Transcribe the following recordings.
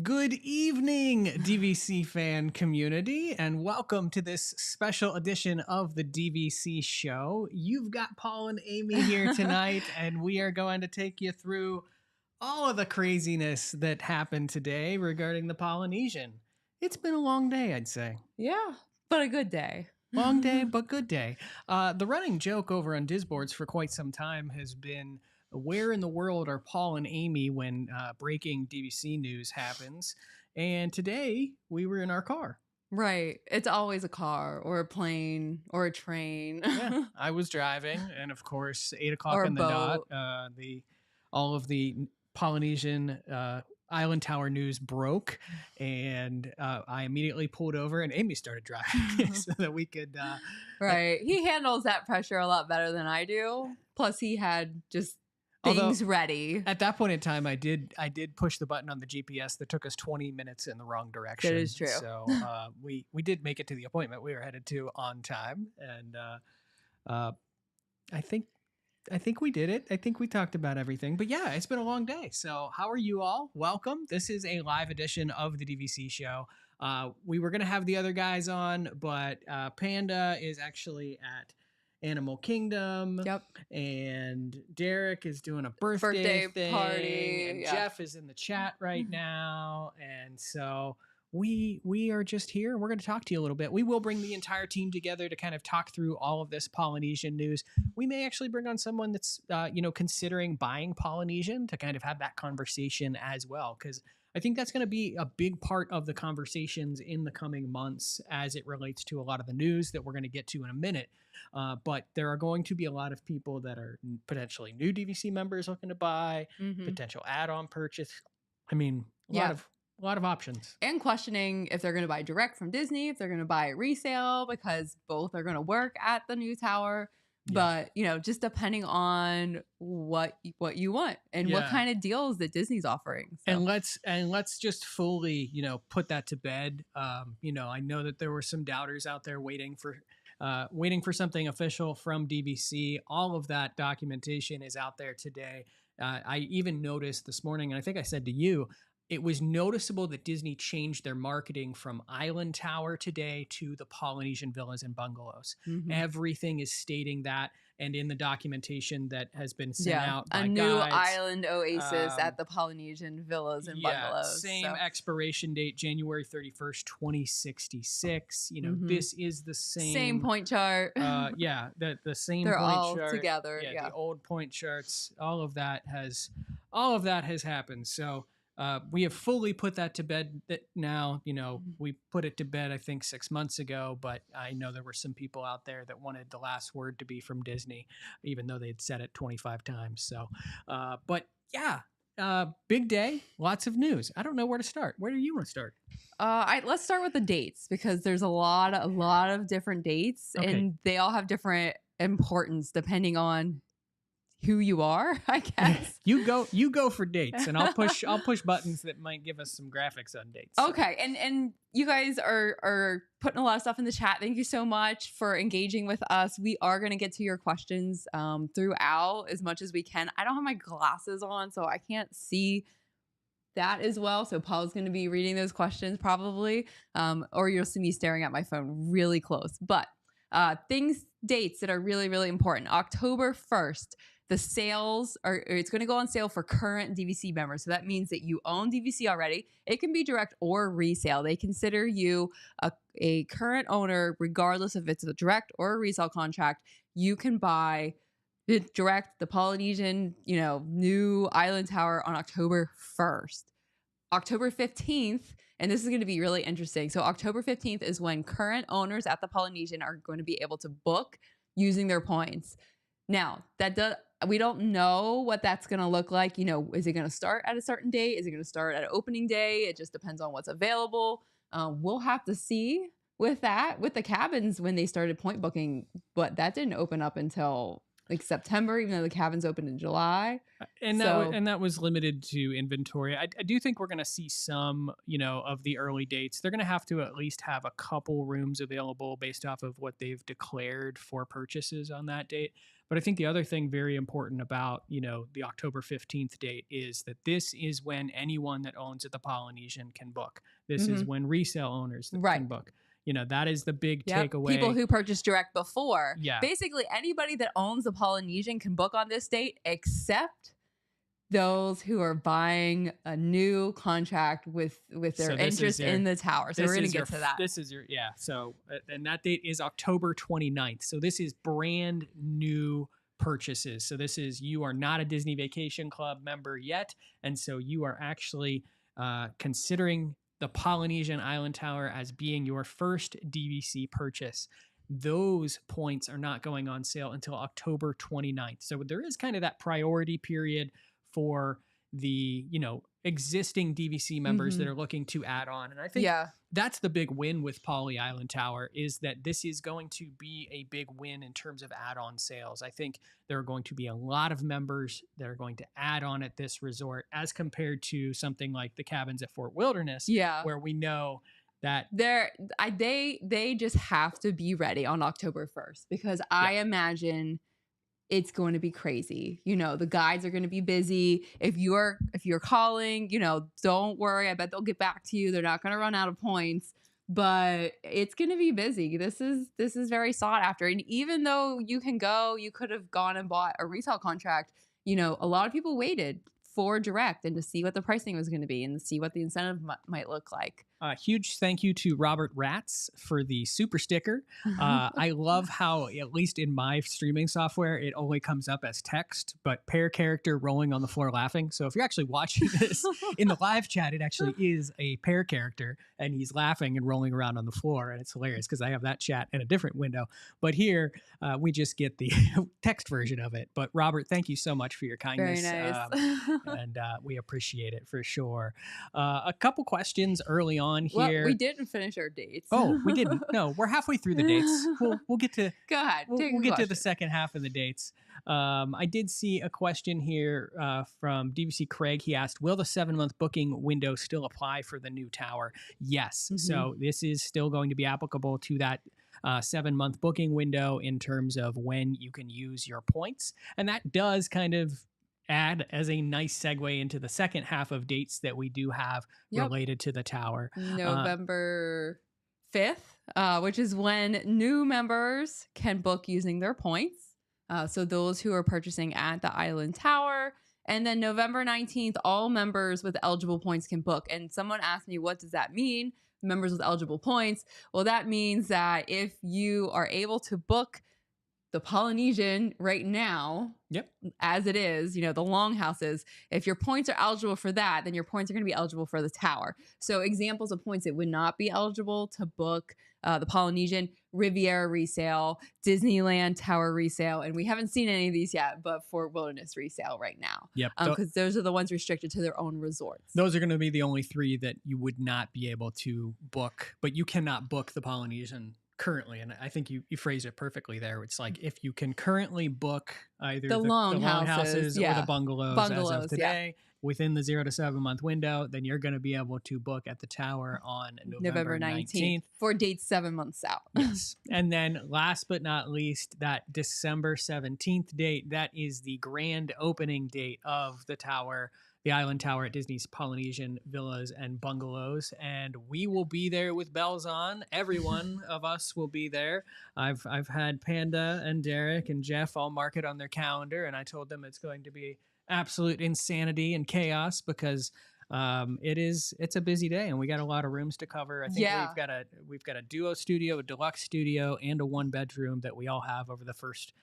Good evening, DVC fan community, and welcome to this special edition of the DVC show. You've got Paul and Amy here tonight, and we are going to take you through all of the craziness that happened today regarding the Polynesian. It's been a long day, I'd say. Yeah, but a good day. Long day, but good day. The running joke over on Disboards for quite some time has been, where in the world are Paul and Amy when breaking DVC news happens? And today we were in our car. Right. It's always a car or a plane or a train. Yeah, I was driving, and of course, 8 o'clock Or a on the dot, boat. all of the Polynesian Island Tower news broke, and I immediately pulled over, and Amy started driving so that we could. Right. He handles that pressure a lot better than I do. Plus, he had just things ready. At that point in time, I did push the button on the GPS that took us 20 minutes in the wrong direction. That is true. So we did make it to the appointment we were headed to on time, and I think we did it. I think we talked about everything. But yeah, it's been a long day. So how are you all? Welcome. This is a live edition of the DVC show. We were going to have the other guys on, but Panda is actually at Animal Kingdom. Yep. And Derek is doing a birthday thing, party. and yeah. Jeff is in the chat right now. And so we are just here. We're going to talk to you a little bit. We will bring the entire team together to kind of talk through all of this Polynesian news. We may actually bring on someone that's considering buying Polynesian to kind of have that conversation as well, because I think that's going to be a big part of the conversations in the coming months as it relates to a lot of the news that we're going to get to in a minute. But there are going to be a lot of people that are potentially new DVC members looking to buy, potential add-on purchase. I mean, a lot of options. And questioning if they're going to buy direct from Disney, if they're going to buy it resale, because both are going to work at the new tower. Yeah. But, just depending on what you want and what kind of deals that Disney's offering. So. And let's just fully, put that to bed. I know that there were some doubters out there waiting for something official from DVC. All of that documentation is out there today. I even noticed this morning, and I think I said to you, it was noticeable that Disney changed their marketing from Island Tower today to the Polynesian Villas and Bungalows. Everything is stating that, and in the documentation that has been sent out by a new guides, island oasis at the Polynesian Villas and Bungalows. Same expiration date, January 31st, 2066. This is the same point chart. The same They're point all chart together. The old point charts. All of that has happened. So we have fully put that to bed now. We put it to bed, I think, 6 months ago, but I know there were some people out there that wanted the last word to be from Disney, even though they'd said it 25 times. So, big day, lots of news. I don't know where to start. Where do you want to start? Let's start with the dates, because there's a lot of different dates, and they all have different importance depending on who you are, I guess. You go for dates, and I'll push buttons that might give us some graphics on dates. So. Okay, and you guys are putting a lot of stuff in the chat. Thank you so much for engaging with us. We are going to get to your questions throughout as much as we can. I don't have my glasses on, so I can't see that as well. So Paul's going to be reading those questions probably, or you'll see me staring at my phone really close. But dates that are really, really important. October 1st. The sales it's going to go on sale for current DVC members. So that means that you own DVC already. It can be direct or resale. They consider you a current owner, regardless if it's a direct or a resale contract. You can buy the direct, the Polynesian, new Island Tower on October 1st. October 15th, and this is going to be really interesting. So October 15th is when current owners at the Polynesian are going to be able to book using their points. Now, we don't know what that's going to look like. Is it going to start at a certain date? Is it going to start at opening day? It just depends on what's available. We'll have to see with that, with the cabins when they started point booking, but that didn't open up until like September, even though the cabins opened in July. And that was limited to inventory. I do think we're going to see some, of the early dates. They're going to have to at least have a couple rooms available based off of what they've declared for purchases on that date. But I think the other thing very important about, the October 15th date is that this is when anyone that owns at the Polynesian can book. This is Mhm. when resale owners Right. can book. That is the big Yep. takeaway. People who purchased direct before. Yeah. Basically, anybody that owns the Polynesian can book on this date except those who are buying a new contract with their interest in the tower. So we're going to get to that. This is yeah. So, and that date is October 29th. So this is brand new purchases. So you are not a Disney Vacation Club member yet. And so you are actually considering the Polynesian Island Tower as being your first DVC purchase. Those points are not going on sale until October 29th. So there is kind of that priority period for the, existing DVC members that are looking to add on. And I think that's the big win with Poly Island Tower, is that this is going to be a big win in terms of add-on sales. I think there are going to be a lot of members that are going to add on at this resort as compared to something like the cabins at Fort Wilderness, where we know that they just have to be ready on October 1st, because I imagine it's going to be crazy. The guides are going to be busy. If you're calling, don't worry. I bet they'll get back to you. They're not going to run out of points, but it's going to be busy. This is very sought after. And even though you could have gone and bought a resale contract. A lot of people waited for direct and to see what the pricing was going to be and to see what the incentive might look like. Huge thank you to Robert Ratz for the super sticker. I love how, at least in my streaming software, it only comes up as text, but pair character rolling on the floor laughing. So if you're actually watching this in the live chat, it actually is a pair character and he's laughing and rolling around on the floor. And it's hilarious because I have that chat in a different window. But here we just get the text version of it. But Robert, thank you so much for your kindness. Very nice. And we appreciate it for sure. A couple questions early on here. Well, we didn't finish our dates. Oh, we didn't. No, we're halfway through the dates. We'll get to. Go ahead. We'll get to the second half of the dates. I did see a question here from DVC Craig. He asked, "Will the 7-month booking window still apply for the new tower?" Yes. So this is still going to be applicable to that 7-month booking window in terms of when you can use your points, and that does kind of add as a nice segue into the second half of dates that we do have related to the tower. November 5th, which is when new members can book using their points. So those who are purchasing at the Island Tower. And then November 19th, all members with eligible points can book. And someone asked me, what does that mean? Members with eligible points. Well, that means that if you are able to book the Polynesian right now, as it is, the longhouses, if your points are eligible for that, then your points are going to be eligible for the tower. So examples of points that would not be eligible to book the Polynesian: Riviera resale, Disneyland tower resale, and we haven't seen any of these yet, but Fort Wilderness resale right now. Because those are the ones restricted to their own resorts. Those are going to be the only 3 that you would not be able to book, but you cannot book the Polynesian currently. And I think you phrased it perfectly there. It's like, if you can currently book either the longhouses or the bungalows as of today within the 0 to 7 month window, then you're going to be able to book at the tower on November 19th for dates 7 months out. Yes. And then last but not least, that December 17th date, that is the grand opening date of the tower, the Island Tower at Disney's Polynesian Villas and Bungalows. And we will be there with bells on. Every one of us will be there. I've had Panda and Derek and Jeff all mark it on their calendar, and I told them it's going to be absolute insanity and chaos because it's a busy day and we got a lot of rooms to cover. I think we've got a duo studio, a deluxe studio, and a 1-bedroom that we all have over the first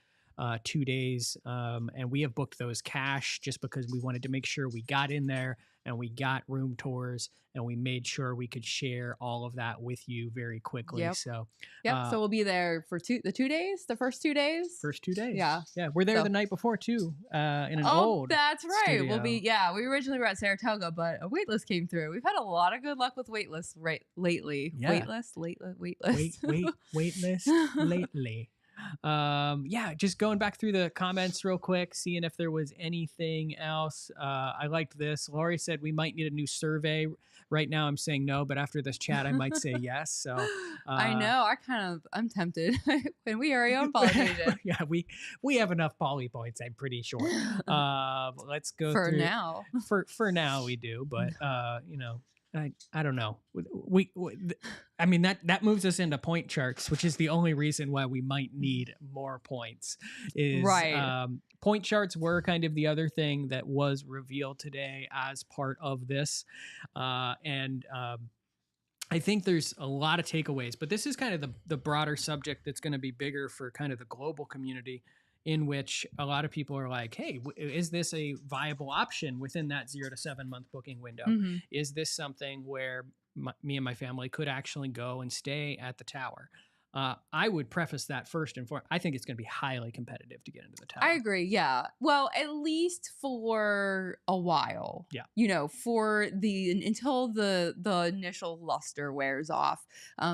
2 days. And we have booked those cash just because we wanted to make sure we got in there and we got room tours and we made sure we could share all of that with you very quickly. So we'll be there for the 2 days, the first 2 days. First 2 days. Yeah. We're there the night before too, in an old that's right. studio. We originally were at Saratoga, but a waitlist came through. We've had a lot of good luck with waitlists lately. Yeah. Waitlist. Waitlist lately. Yeah, just going back through the comments real quick, seeing if there was anything else. I liked this. Laurie said we might need a new survey. Right now, I'm saying no, but after this chat, I might say yes. So, I uh, know. I'm tempted. When we are on Polynesian. yeah, we have enough poly points. I'm pretty sure. Let's go For through. now. For now, we do, but I don't know. I mean that moves us into point charts, which is the only reason why we might need more points. Is Right. point charts were kind of the other thing that was revealed today as part of this, and I think there's a lot of takeaways, but this is kind of the broader subject that's going to be bigger for kind of the global community, in which a lot of people are like, hey, is this a viable option within that 0 to 7 month booking window? Hmm. Is this something where me and my family could actually go and stay at the tower? I would preface that first and foremost. I think it's going to be highly competitive to get into the tower. I agree. Yeah. Well, at least for a while. Yeah. For until the initial luster wears off,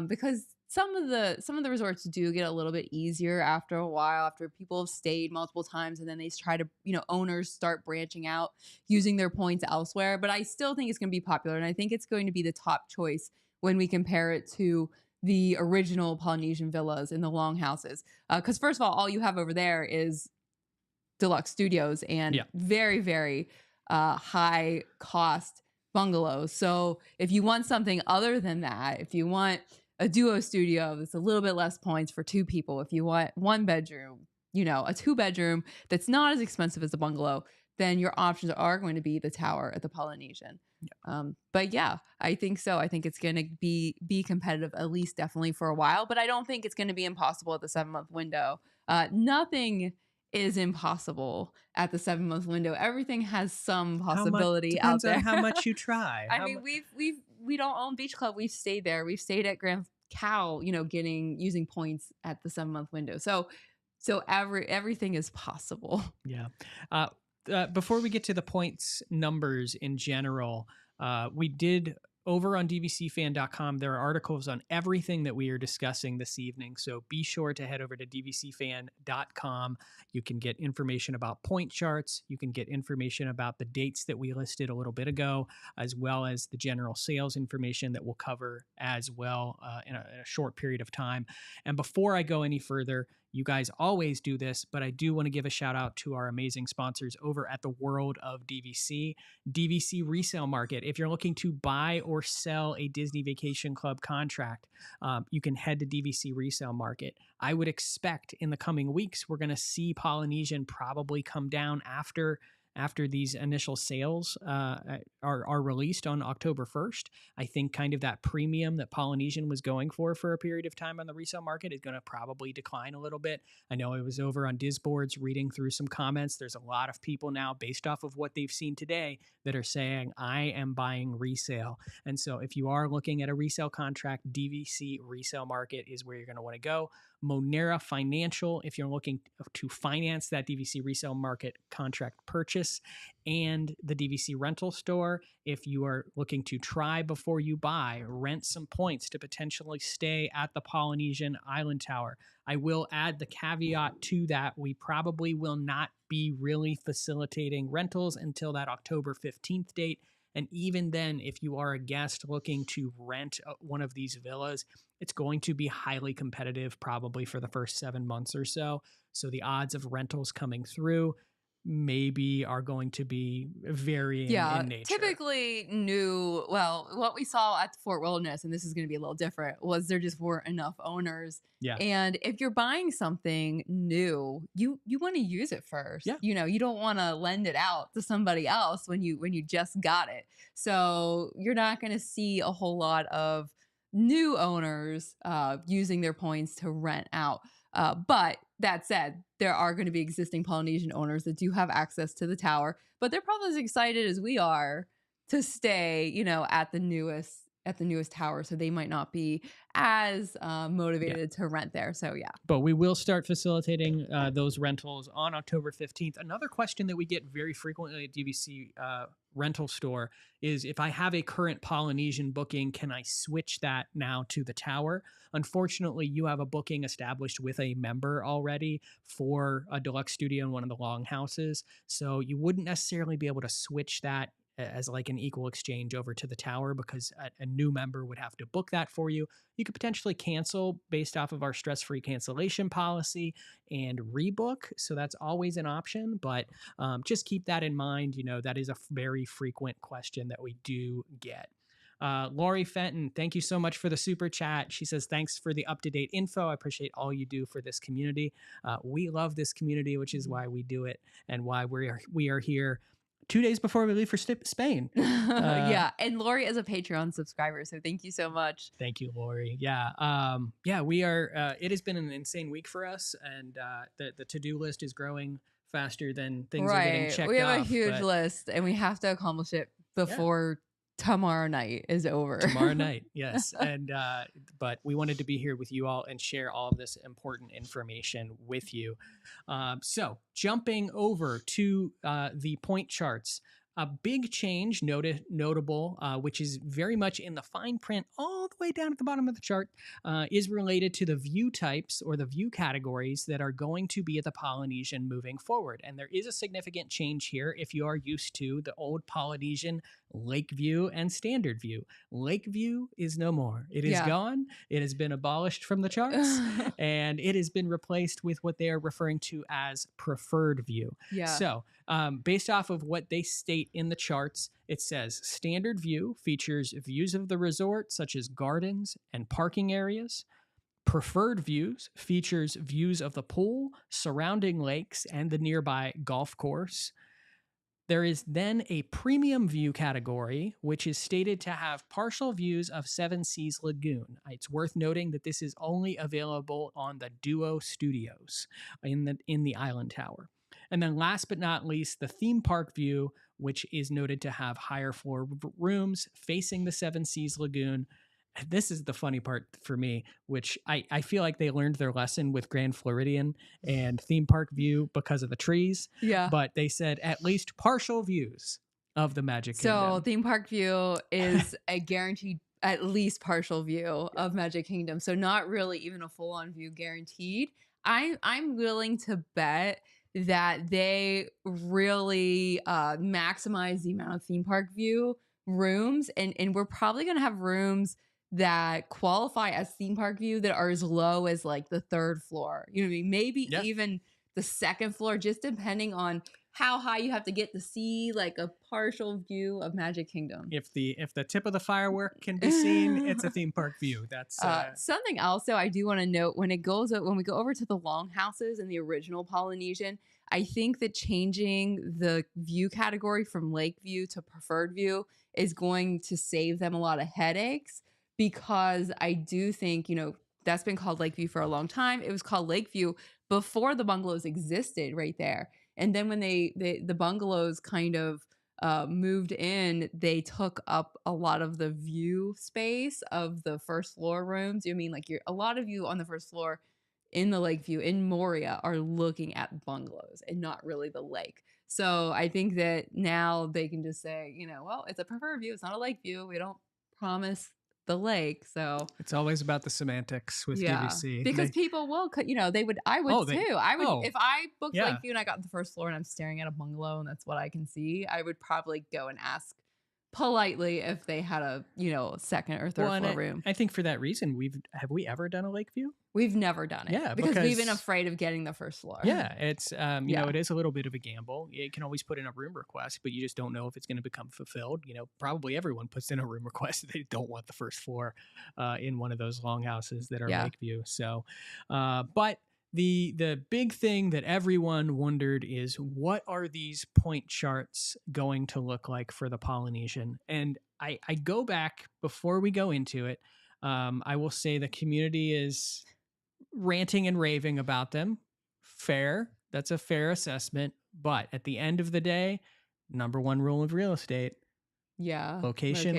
because some of the resorts do get a little bit easier after a while, after people have stayed multiple times, and then they try to, owners start branching out using their points elsewhere. But I still think it's going to be popular, and I think it's going to be the top choice when we compare it to the original Polynesian villas in the longhouses. Because first of all you have over there is deluxe studios and Yeah. very, very high cost bungalows. So if you want something other than that, if you want a duo studio that's a little bit less points for two people, if you want one bedroom, a 2 bedroom that's not as expensive as a bungalow, then your options are going to be the tower at the Polynesian. But yeah, I think so. I think it's going to be competitive, at least definitely for a while, but I don't think it's going to be impossible at the 7 month window. Nothing is impossible at the 7 month window. Everything has some possibility out Depends there. on how much you try. I mean, we don't own Beach Club. We've stayed there. We've stayed at Grand Cal, using points at the 7 month window. So everything is possible. Yeah. Before we get to the points numbers in general, we did over on dvcfan.com. There are articles on everything that we are discussing this evening. So be sure to head over to dvcfan.com. You can get information about point charts. You can get information about the dates that we listed a little bit ago, as well as the general sales information that we'll cover as well in a short period of time. And before I go any further, you guys always do this, but I do want to give a shout out to our amazing sponsors over at the World of DVC, DVC Resale Market. If you're looking to buy or sell a Disney Vacation Club contract, you can head to DVC Resale Market. I would expect in the coming weeks, we're going to see Polynesian probably come down after these initial sales are released on October 1st. I think kind of that premium that Polynesian was going for a period of time on the resale market is going to probably decline a little bit. I know I was over on Disboards reading through some comments. There's a lot of people now, based off of what they've seen today, that are saying, I am buying resale. And so if you are looking at a resale contract, DVC Resale Market is where you're going to want to go. Monera Financial, if you're looking to finance that DVC Resale Market contract purchase, and the DVC Rental Store, if you are looking to try before you buy, rent some points to potentially stay at the Polynesian Island Tower. I will add the caveat to that. We probably will not be really facilitating rentals until that October 15th date. And even then, if you are a guest looking to rent one of these villas, it's going to be highly competitive probably for the first 7 months or so. So the odds of rentals coming through maybe are going to be varying in nature. Typically what we saw at Fort Wilderness, and this is going to be a little different, was there just weren't enough owners. Yeah. And if you're buying something new, you want to use it first. Yeah. You don't want to lend it out to somebody else when you just got it. So you're not going to see a whole lot of new owners using their points to rent out. But that said, there are going to be existing Polynesian owners that do have access to the tower, but they're probably as excited as we are to stay, at the newest at the newest tower, so they might not be as Yeah. motivated to rent there. So yeah. But we will start facilitating those rentals on October 15th. Another question that we get very frequently at DVC rental store is, if I have a current Polynesian booking, can I switch that now to the tower? Unfortunately, you have a booking established with a member already for a deluxe studio in one of the longhouses. So you wouldn't necessarily be able to switch that as like an equal exchange over to the tower, because a new member would have to book that for you. You could potentially cancel based off of our stress-free cancellation policy and rebook. So that's always an option, but just keep that in mind. You know, that is a very frequent question that we do get. Lori Fenton, thank you so much for the super chat. She says, thanks for the up-to-date info. I appreciate all you do for this community. We love this community, which is why we do it and why we are here 2 days before we leave for Spain. Yeah, and Lori is a Patreon subscriber, so thank you so much. Thank you, Lori. Yeah, we are. It has been an insane week for us, and the to-do list is growing faster than things are getting checked off. We have a huge list, and we have to accomplish it before tomorrow night is over. Tomorrow night, yes. And but we wanted to be here with you all and share all of this important information with you. So jumping over to the point charts, a big change notable, which is very much in the fine print all the way down at the bottom of the chart, is related to the view types or the view categories that are going to be at the Polynesian moving forward. And there is a significant change here if you are used to the old Polynesian Lake View and Standard View. Lake View is no more. It is gone. It has been abolished from the charts, and it has been replaced with what they are referring to as Preferred View. Yeah. So based off of what they state in the charts, it says Standard View features views of the resort, such as gardens and parking areas. Preferred Views features views of the pool, surrounding lakes, and the nearby golf course. There is then a premium view category, which is stated to have partial views of Seven Seas Lagoon. It's worth noting that this is only available on the Duo Studios in the Island Tower. And then last but not least, the theme park view, which is noted to have higher floor rooms facing the Seven Seas Lagoon. This is the funny part for me, which I feel like they learned their lesson with Grand Floridian and theme park view because of the trees. Yeah. But they said at least partial views of the Magic Kingdom. So theme park view is a guaranteed at least partial view of Magic Kingdom. So not really even a full-on view guaranteed. I'm willing to bet that they really maximize the amount of theme park view rooms, and we're probably going to have rooms that qualify as theme park view that are as low as like the third floor. You know what I mean? Maybe even the second floor, just depending on how high you have to get to see like a partial view of Magic Kingdom. If the tip of the firework can be seen, it's a theme park view. That's something else. So I do want to note when we go over to the longhouses in the original Polynesian, I think that changing the view category from Lake View to Preferred View is going to save them a lot of headaches, because I do think, you know, that's been called Lake View for a long time. It was called Lake View before the bungalows existed right there. And then when the bungalows kind of moved in, they took up a lot of the view space of the first floor rooms. You mean like a lot of you on the first floor in the Lake View in Moria are looking at bungalows and not really the lake. So I think that now they can just say, you know, well, it's a preferred view. It's not a lake view. We don't promise the lake. So it's always about the semantics with DVC. Because people will, you know, I would too. If I booked Lake View and I got the first floor and I'm staring at a bungalow and that's what I can see, I would probably go and ask politely if they had a, you know, second or third floor room. I think for that reason, have we ever done a Lake View? We've never done it. Yeah, because we've been afraid of getting the first floor. Yeah, it's you know, it is a little bit of a gamble. You can always put in a room request, but you just don't know if it's going to become fulfilled. You know, probably everyone puts in a room request that they don't want the first floor in one of those longhouses that are Lake View. So, but the big thing that everyone wondered is, what are these point charts going to look like for the Polynesian? And I go back before we go into it. I will say the community is ranting and raving about them. Fair. That's a fair assessment. But at the end of the day, number one rule of real estate. Yeah. Location.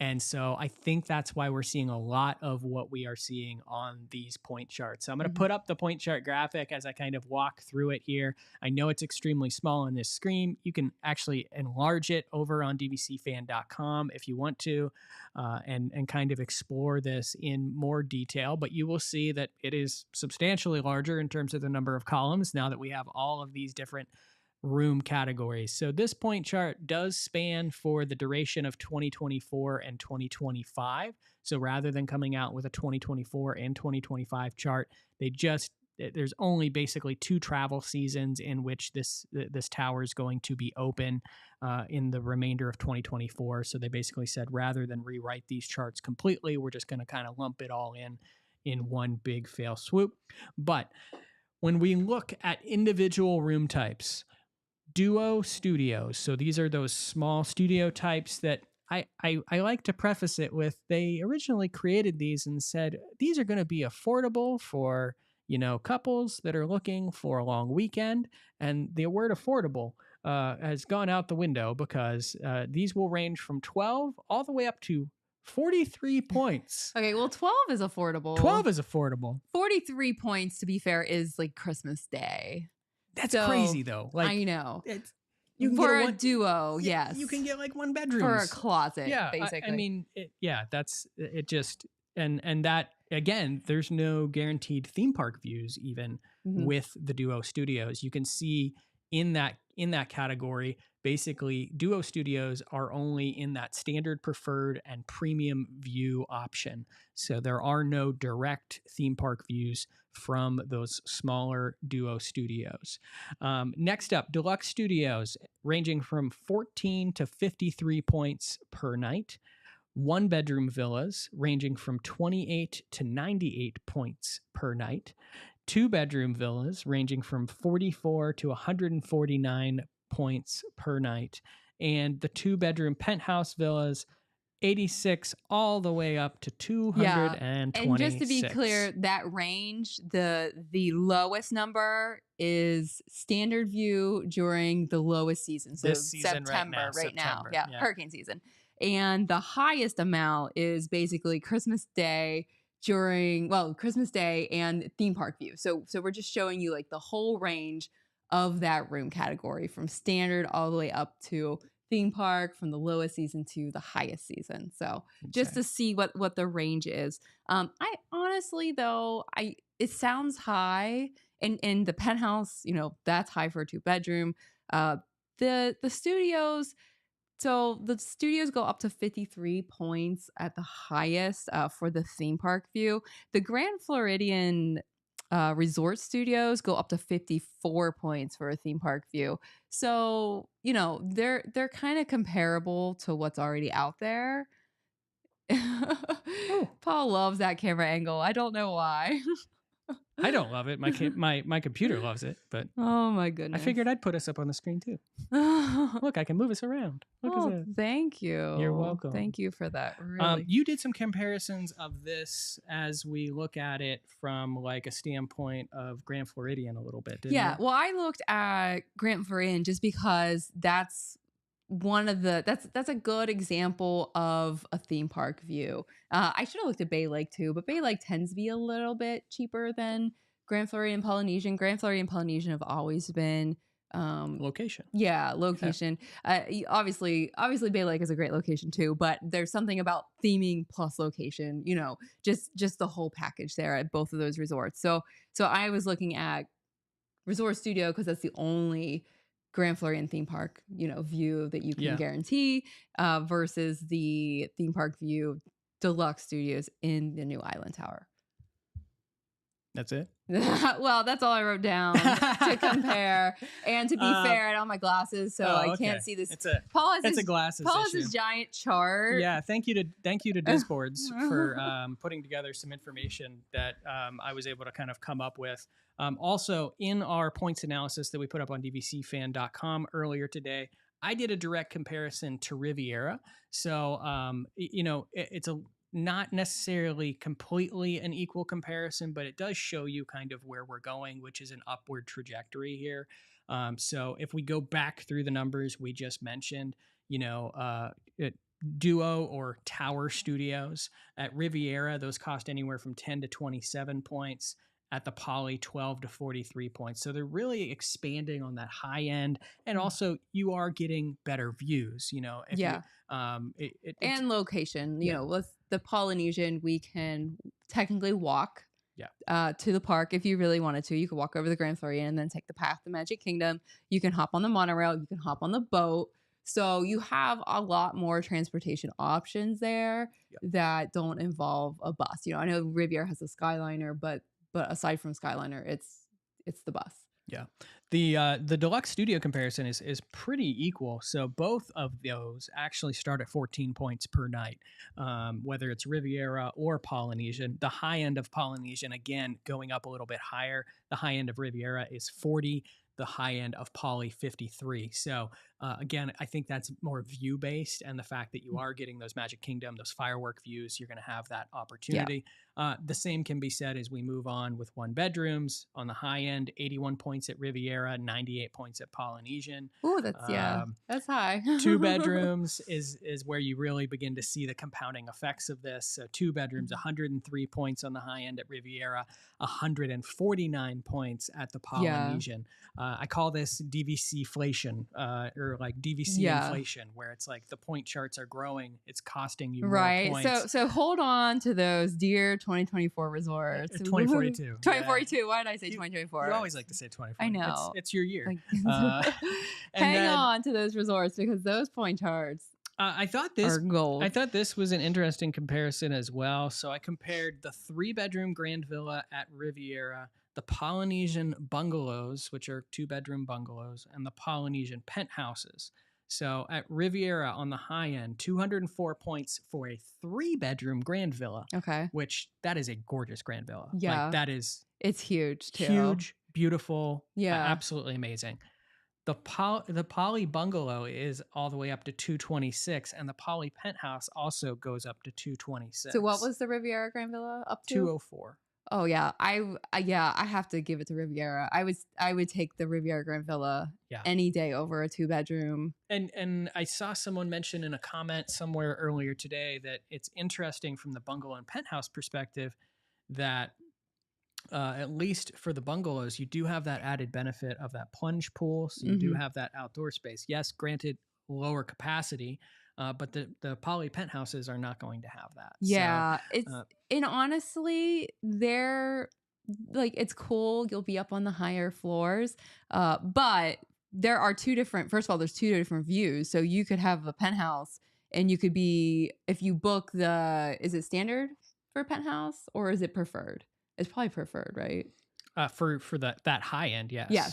And so I think that's why we're seeing a lot of what we are seeing on these point charts. So I'm going to Mhm. put up the point chart graphic as I kind of walk through it here. I know it's extremely small on this screen. You can actually enlarge it over on dvcfan.com if you want to, and kind of explore this in more detail. But you will see that it is substantially larger in terms of the number of columns now that we have all of these different room categories. So this point chart does span for the duration of 2024 and 2025. So rather than coming out with a 2024 and 2025 chart, there's only basically 2 travel seasons in which this tower is going to be open in the remainder of 2024. So they basically said rather than rewrite these charts completely, we're just going to kind of lump it all in one big fail swoop. But when we look at individual room types, duo studios. So these are those small studio types that I like to preface it with, they originally created these and said these are going to be affordable for, couples that are looking for a long weekend. And the word affordable has gone out the window because these will range from 12 all the way up to 43 points. Okay, well, 12 is affordable. 12 is affordable. 43 points, to be fair, is like Christmas Day. That's So, crazy though. Like, I know. you can For get a duo, yes. You can get like one bedroom for a closet, yeah, basically. I mean, that's it. Just and that again, there's no guaranteed theme park views even with the duo studios. You can see in that category, basically, duo studios are only in that standard, preferred, and premium view option. So there are no direct theme park views from those smaller duo studios. Next up, deluxe studios ranging from 14 to 53 points per night. 1-bedroom villas ranging from 28 to 98 points per night. 2-bedroom villas ranging from 44 to 149 points per night. And the 2-bedroom penthouse villas, 86 all the way up to 226. And just to be clear, that range, the lowest number is standard view during the lowest season. So this season September right now. Yeah, hurricane season. And the highest amount is basically Christmas Day Christmas Day and theme park view. So we're just showing you like the whole range of that room category from standard all the way up to theme park, from the lowest season to the highest season. So just to see what the range is. I honestly though, it sounds high, and the penthouse, that's high for a 2-bedroom. The studios. So the studios go up to 53 points at the highest for the theme park view. The Grand Floridian resort studios go up to 54 points for a theme park view. So, they're kind of comparable to what's already out there. Paul loves that camera angle. I don't know why. I don't love it. My computer loves it, but oh my goodness. I figured I'd put us up on the screen too. Look, I can move us around. Look, thank you. You're welcome. Thank you for that. Really. You did some comparisons of this as we look at it from like a standpoint of Grand Floridian a little bit, didn't you? Well, I looked at Grand Floridian just because that's that's a good example of a theme park view. I should have looked at Bay Lake too, but Bay Lake tends to be a little bit cheaper than Grand Floridian and Polynesian. Grand Floridian and Polynesian have always been location. Yeah, location. Obviously Bay Lake is a great location too, but there's something about theming plus location, just the whole package there at both of those resorts. So I was looking at Resort Studio because that's the only Grand Floridian theme park, view that you can guarantee versus the theme park view deluxe studios in the new Island Tower. That's it? Well, that's all I wrote down to compare. And to be fair, I don't have my glasses, so I can't see this. It's a glasses Paul has issue. this giant chart. Yeah, thank you to Disboards for putting together some information that I was able to kind of come up with. Also, in our points analysis that we put up on dvcfan.com earlier today, I did a direct comparison to Riviera. So, it's not necessarily completely an equal comparison, but it does show you kind of where we're going, which is an upward trajectory here. So if we go back through the numbers we just mentioned, duo or tower studios. At Riviera, those cost anywhere from 10 to 27 points. At the Poly, 12 to 43 points. So they're really expanding on that high end. And also, you are getting better views. You know, if Yeah. it's And location, Yeah. you know, with the Polynesian, we can technically walk Yeah. to the park if you really wanted to. You could walk over the Grand Floridian and then take the path to Magic Kingdom. You can hop on the monorail. You can hop on the boat. So you have a lot more transportation options there Yeah. that don't involve a bus. You know, I know Riviera has a Skyliner, but aside from Skyliner, it's the bus. Yeah. The deluxe studio comparison is pretty equal. So both of those actually start at 14 points per night, whether it's Riviera or Polynesian. The high end of Polynesian, again, going up a little bit higher. The high end of Riviera is 40. The high end of Poly 53. So again, I think that's more view based, and the fact that you are getting those Magic Kingdom, those firework views, you're going to have that opportunity. The same can be said as we move on with one bedrooms. On the high end, 81 points at Riviera, 98 points at Polynesian. Oh, that's high. 2 bedrooms is where you really begin to see the compounding effects of this. So 2 bedrooms, 103 points on the high end at Riviera, 149 points at the Polynesian. I call this DVC-flation, or like DVC inflation, where it's like the point charts are growing, it's costing you more points. So hold on to those dear 2024 resorts. 2042. 2042. Yeah. Why did I say 2024? You always like to say 2042. I know. It's your year. Hang on to those resorts, because those point charts I thought are gold. I thought this was an interesting comparison as well. So I compared the 3-bedroom Grand Villa at Riviera, the Polynesian Bungalows, which are 2-bedroom bungalows, and the Polynesian penthouses. So at Riviera on the high end, 204 points for a 3-bedroom Grand Villa. Okay. Which that is a gorgeous Grand Villa. Yeah. Like, that is it's huge too. Huge, beautiful. Yeah. Absolutely amazing. The Poly Bungalow is all the way up to 226, and the Poly Penthouse also goes up to 226. So what was the Riviera Grand Villa up to? 204. Oh yeah, I have to give it to Riviera. I would take the Riviera Grand Villa any day over a 2-bedroom. And I saw someone mention in a comment somewhere earlier today that it's interesting from the bungalow and penthouse perspective that at least for the bungalows, you do have that added benefit of that plunge pool. So you do have that outdoor space. Yes, granted, lower capacity, but the Poly penthouses are not going to have that. Yeah, and honestly, they're like, it's cool. You'll be up on the higher floors, but there are first of all, there's 2 different views. So you could have a penthouse, and you could be, if you book is it standard for penthouse or is it preferred? It's probably preferred, right? For that high end, yes. Yeah.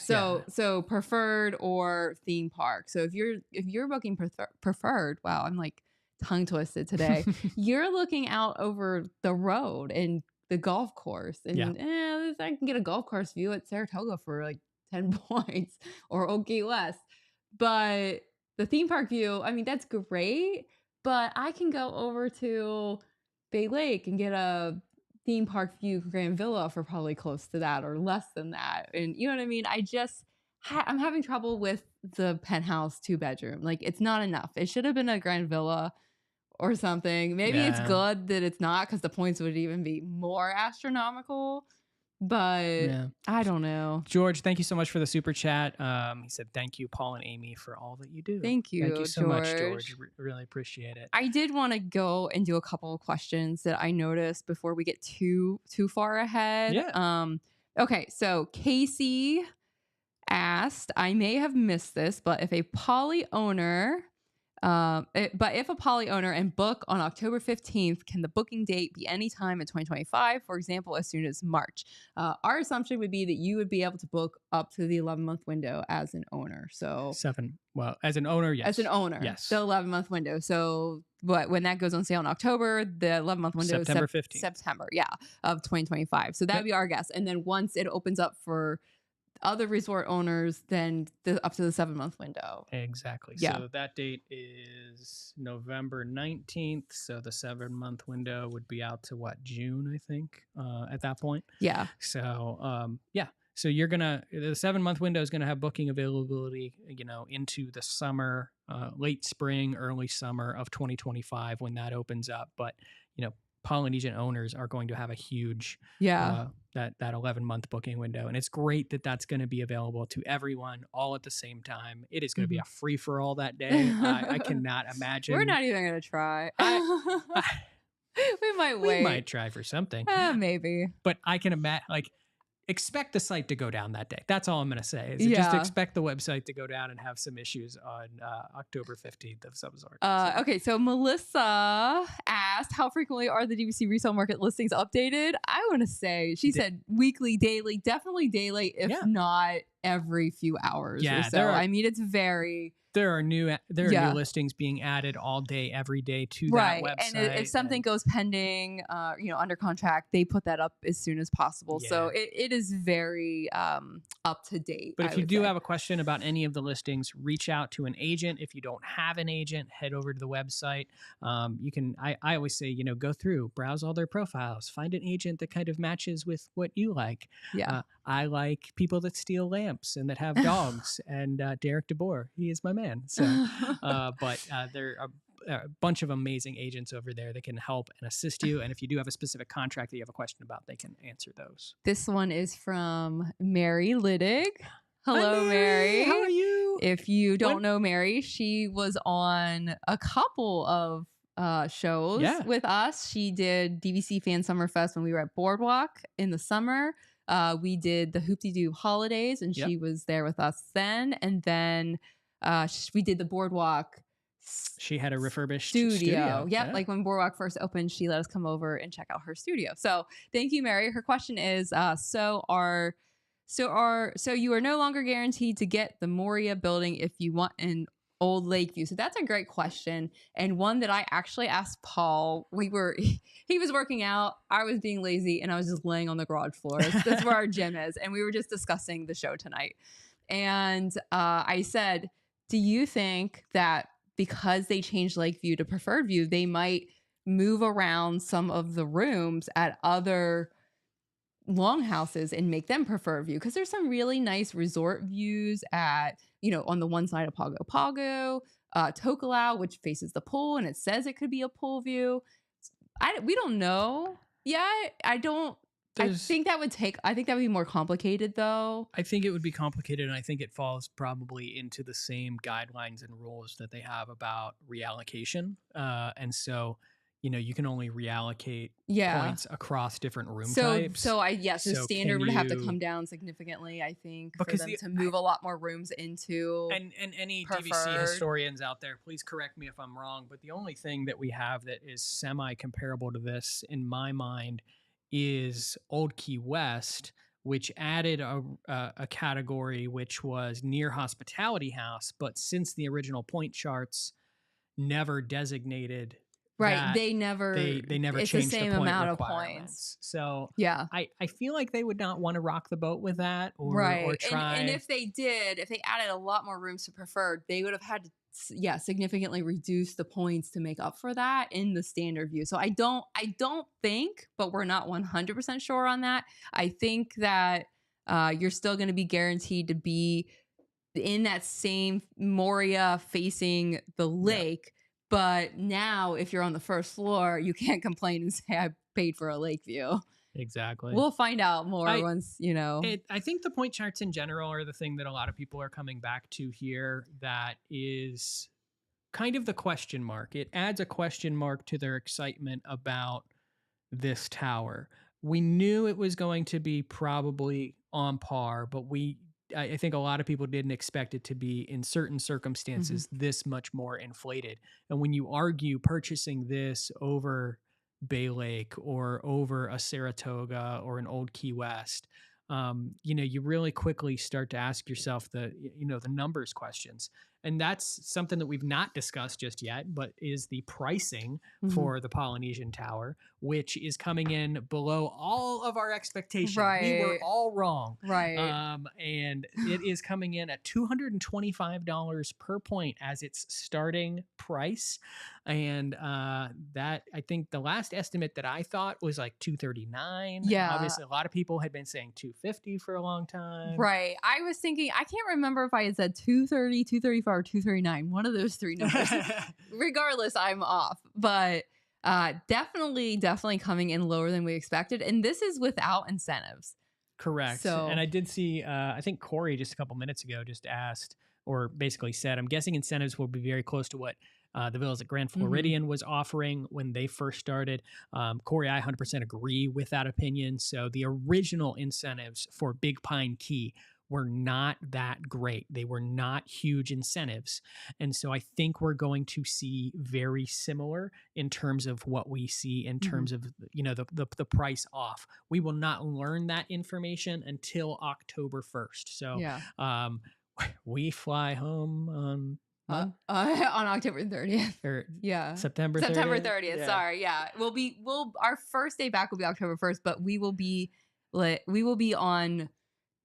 So preferred or theme park. So if you're booking preferred, wow, I'm like tongue twisted today. You're looking out over the road and the golf course, and I can get a golf course view at Saratoga for like 10 points or Old Key West. But the theme park view, I mean, that's great. But I can go over to Bay Lake and get a theme park view Grand Villa for probably close to that or less than that. And you know what I mean? I'm having trouble with the penthouse 2-bedroom. Like, it's not enough. It should have been a Grand Villa or something. Maybe it's good that it's not, because the points would even be more astronomical. But I don't know. George, thank you so much for the super chat. He said, thank you, Paul and Amy, for all that you do. Thank you so much, George. Really appreciate it. I did want to go and do a couple of questions that I noticed before we get too far ahead. Yeah. Okay, so Casey asked, I may have missed this, but if a Poly owner and book on October 15th, can the booking date be any time in 2025? For example, as soon as March. Our assumption would be that you would be able to book up to the 11-month window as an owner. So 7. Well, as an owner, yes. As an owner, yes. The 11-month window. So when that goes on sale in October, the 11-month window September is 15th. September, of 2025. So that'd be our guess. And then once it opens up for other resort owners, then up to the 7-month window. Exactly. So that date is November 19th. So the 7-month window would be out to June, I think, at that point. Yeah. So, So the 7-month window is gonna have booking availability, into the summer, late spring, early summer of 2025 when that opens up. But Polynesian owners are going to have a huge Yeah. that 11-month booking window, and it's great that that's going to be available to everyone all at the same time. It is going to be a free for all that day. I cannot imagine. We're not even gonna try. I- We might we wait. might try for something, Maybe. but I can imagine, expect the site to go down that day. That's all I'm going to say. Is just Yeah. expect the website to go down and have some issues on October 15th of some sort. Okay, so Melissa asked, how frequently are the DVC resale market listings updated? I want to say, she said weekly, daily, definitely daily, if not every few hours or so. I mean, it's very... There are new listings being added all day, every day to that website. And if something goes pending, under contract, they put that up as soon as possible. Yeah. So it is very up to date. But if you do have a question about any of the listings, reach out to an agent. If you don't have an agent, head over to the website. You can. I always say, go through, browse all their profiles, find an agent that kind of matches with what you like. Yeah. I like people that steal lamps and that have dogs. And Derek DeBoer, he is my man. So, but there are a bunch of amazing agents over there that can help and assist you. And if you do have a specific contract that you have a question about, they can answer those. This one is from Mary Liddig. Hello, Hi, Mary. How are you? If you don't know Mary, she was on a couple of shows with us. She did DVC Fan Summer Fest when we were at Boardwalk in the summer. We did the Hoop-de-Doo holidays, and she was there with us then. And then we did the Boardwalk. She had a refurbished studio. Yep. Like when Boardwalk first opened, she let us come over and check out her studio. So thank you, Mary. Her question is, so you are no longer guaranteed to get the Moria building if you want an old Lakeview. So that's a great question, and one that I actually asked Paul. He was working out, I was being lazy, and I was just laying on the garage floor. That's where our gym is, and we were just discussing the show tonight. And I said, do you think that because they changed Lakeview to Preferred View, they might move around some of the rooms at other longhouses and make them Preferred View? Because there's some really nice resort views at, on the one side of Pago Pago, Tokelau, which faces the pool, and it says it could be a pool view. We don't know yet. I think that would be more complicated, though. I think it would be complicated, and I think it falls probably into the same guidelines and rules that they have about reallocation. And so, you can only reallocate points across different room types. So standard would have to come down significantly, I think, for them to move a lot more rooms into. And any Preferred. DVC historians out there, please correct me if I'm wrong, but the only thing that we have that is semi-comparable to this, in my mind, is Old Key West, which added a category which was near hospitality house, but since the original point charts never designated they never it's the changed same the point amount of points. So I feel like they would not want to rock the boat with that or try. And if they added a lot more rooms to Preferred, they would have had to significantly reduce the points to make up for that in the standard view. So I don't think, but we're not 100% sure on that. I think that you're still going to be guaranteed to be in that same Moria facing the lake. But now if you're on the first floor, you can't complain and say I paid for a Lakeview. Exactly. We'll find out more once, I think the point charts in general are the thing that a lot of people are coming back to here. That is kind of the question mark. It adds a question mark to their excitement about this tower. We knew it was going to be probably on par, but I think a lot of people didn't expect it to be, in certain circumstances, this much more inflated. And when you argue purchasing this over Bay Lake or over a Saratoga or an Old Key West, you really quickly start to ask yourself the numbers questions. And that's something that we've not discussed just yet, but is the pricing for the Polynesian Tower, which is coming in below all of our expectations. We were all wrong. And it is coming in at $225 per point as its starting price. And that, I think the last estimate that I thought was like 239. Yeah. Obviously, a lot of people had been saying 250 for a long time. Right. I was thinking, I can't remember if I had said 230, 235, or 239. One of those three numbers. Regardless, I'm off. But definitely coming in lower than we expected. And this is without incentives. Correct. So, and I did see, I think Corey just a couple minutes ago just asked, or basically said, I'm guessing incentives will be very close to what the villas at Grand Floridian was offering when they first started. Corey, I 100% agree with that opinion. So the original incentives for Big Pine Key were not that great. They were not huge incentives. And so I think we're going to see very similar in terms of what we see in terms of, you know, the price off. We will not learn that information until October 1st. So we fly home on October 30th. Or yeah. September 30th. September 30th. Yeah. Sorry. Yeah. Our first day back will be October 1st, but we will be on,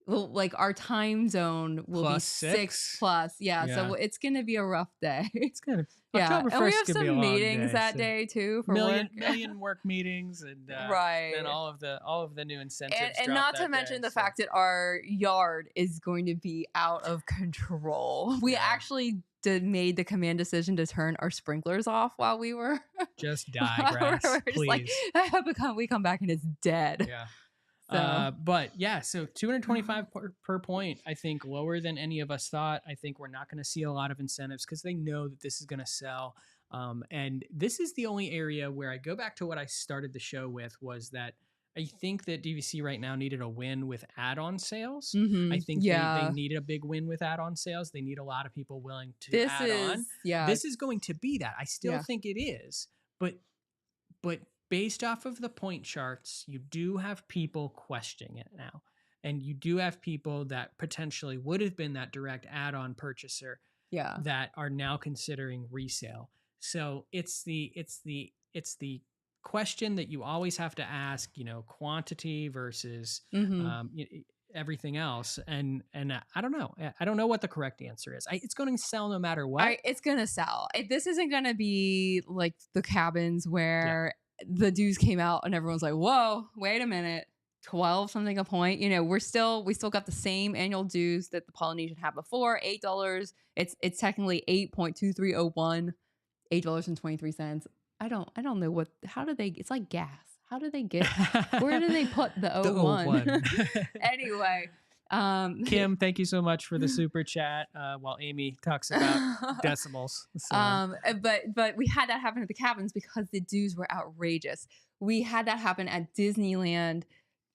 well, like our time zone will Plus be 6 plus. Yeah. So it's going to be a rough day. It's kind of, October 1st and we have some meetings that day too for million work meetings and then all of the new incentives. And not to mention the fact that our yard is going to be out of control. We actually made the command decision to turn our sprinklers off while we were just digress. Please. Like, I hope we come back and it's dead. Yeah. But yeah, so 225 per point, I think lower than any of us thought. I think we're not going to see a lot of incentives because they know that this is going to sell. And this is the only area where I go back to what I started the show with, was that I think that DVC right now needed a win with add-on sales. I think they needed a big win with add-on sales. They need a lot of people willing to add on. Yeah. This is going to be that. I still think it is, but based off of the point charts, you do have people questioning it now. And you do have people that potentially would have been that direct add-on purchaser that are now considering resale. So it's the question that you always have to ask, you know, quantity versus everything else. And I don't know. I don't know what the correct answer is. It's going to sell no matter what. It's going to sell. This isn't going to be like the cabins where the dues came out and everyone's like, whoa, wait a minute, 12 something a point. You know, we still got the same annual dues that the Polynesian had before, $8. It's technically 8.2301, $8.23. I don't know how do they, it's like gas. How do they get, where do they put the 01? Anyway. Kim, thank you so much for the super chat while Amy talks about decimals. So. But we had that happen at the cabins because the dues were outrageous. We had that happen at Disneyland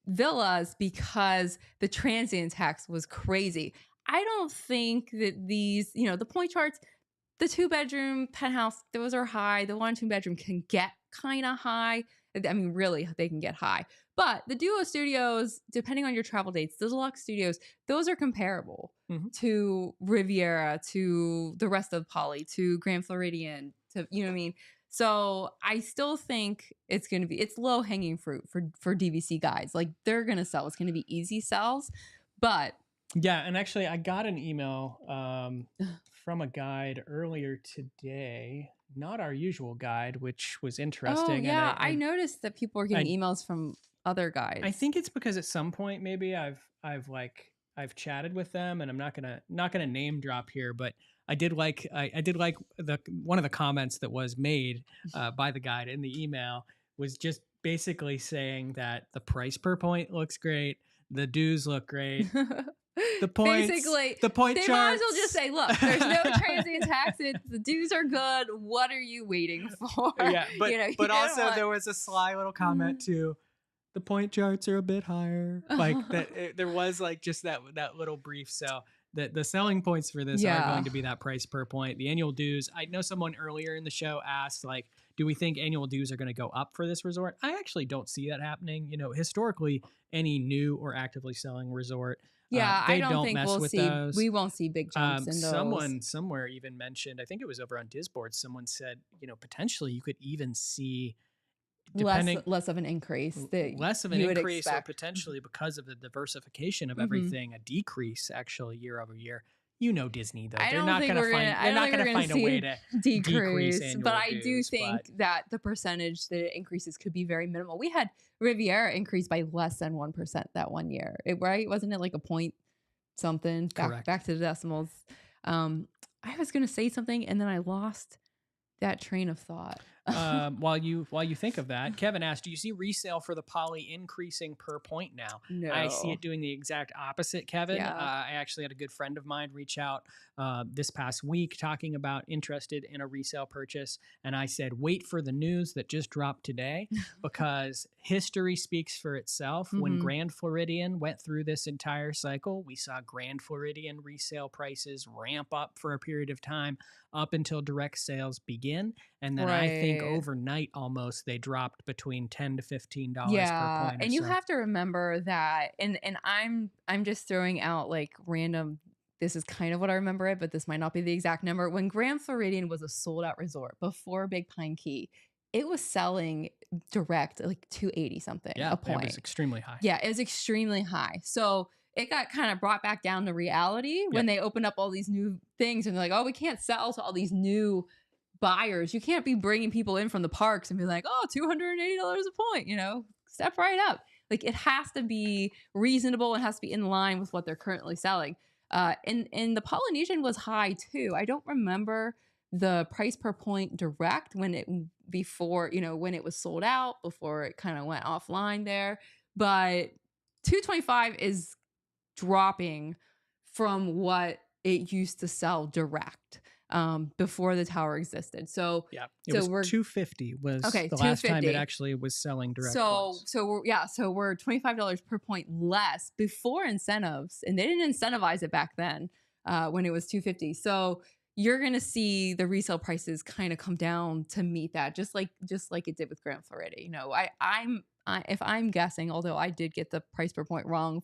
villas because the transient tax was crazy. I don't think that these, you know, the point charts, the 2-bedroom penthouse, those are high. The 1 2-bedroom can get kind of high. I mean, really, they can get high. But the duo studios, depending on your travel dates, the deluxe studios, those are comparable to Riviera, to the rest of Poly, to Grand Floridian, to, you know what I mean? So I still think it's low hanging fruit for DVC guys. Like, they're going to sell. It's going to be easy sells. But yeah, and actually I got an email from a guide earlier today. Not our usual guide, which was interesting. Oh, yeah. I noticed that people were getting emails from other guides. I think it's because at some point maybe I've chatted with them, and I'm not gonna name drop here, but I did like the one of the comments that was made by the guide in the email was just basically saying that the price per point looks great, the dues look great. The points, basically, the point they charts. might as well just say, look, there's no transient taxes. The dues are good. What are you waiting for? Yeah, but, you know, but also there was a sly little comment too. The point charts are a bit higher. Like that, there was like just that little brief. So the selling points for this are going to be that price per point. The annual dues. I know someone earlier in the show asked, like, do we think annual dues are going to go up for this resort? I actually don't see that happening. You know, historically, any new or actively selling resort. Yeah, I don't think we'll see. Those. We won't see big jumps in those. Someone somewhere even mentioned, I think it was over on Disboard, someone said, you know, potentially you could even see less of an increase. Less of an increase, or potentially because of the diversification of everything, a decrease actually year over year. Disney though. I They're don't not think going to we're find. gonna. I They're don't not think going we're to gonna find a see way a to decrease. annual But I do dues, think that the percentage that it increases could be very minimal. We had Riviera increase by less than 1% that one year. Right? Wasn't it like a point something? Correct. Back to the decimals. I was gonna say something and then I lost that train of thought. While you think of that, Kevin asked, "Do you see resale for the poly increasing per point now?" No. I see it doing the exact opposite, Kevin. Yeah. I actually had a good friend of mine reach out this past week talking about interested in a resale purchase, and I said, "Wait for the news that just dropped today, because history speaks for itself." When Mhm. Grand Floridian went through this entire cycle, we saw Grand Floridian resale prices ramp up for a period of time up until direct sales begin. And then I think Right. overnight almost they dropped between $10 to $15 per Yeah, point or and you so. have to remember that, and I'm just throwing out like random. This is kind of what I remember it, but this might not be the exact number. When Grand Floridian was a sold out resort before Big Pine Key, it was selling direct like 280 something Yeah, a it point. was extremely high. Yeah, it was extremely high. So it got kind of brought back down to reality when they opened up all these new things and they're like, oh, we can't sell to all these new buyers. You can't be bringing people in from the parks and be like, oh, $280 a point, step right up. Like it has to be reasonable and has to be in line with what they're currently selling. And the Polynesian was high too. I don't remember the price per point direct when it was sold out before it kind of went offline there. But 225 is dropping from what it used to sell direct before the tower existed. So yeah, it was we're 250 was okay, the last time it 250. actually was selling direct. So we're $25 per point less before incentives, and they didn't incentivize it back then when it was 250. So you're gonna see the resale prices kind of come down to meet that, just like it did with Grand Floridian. If I'm guessing, although I did get the price per point wrong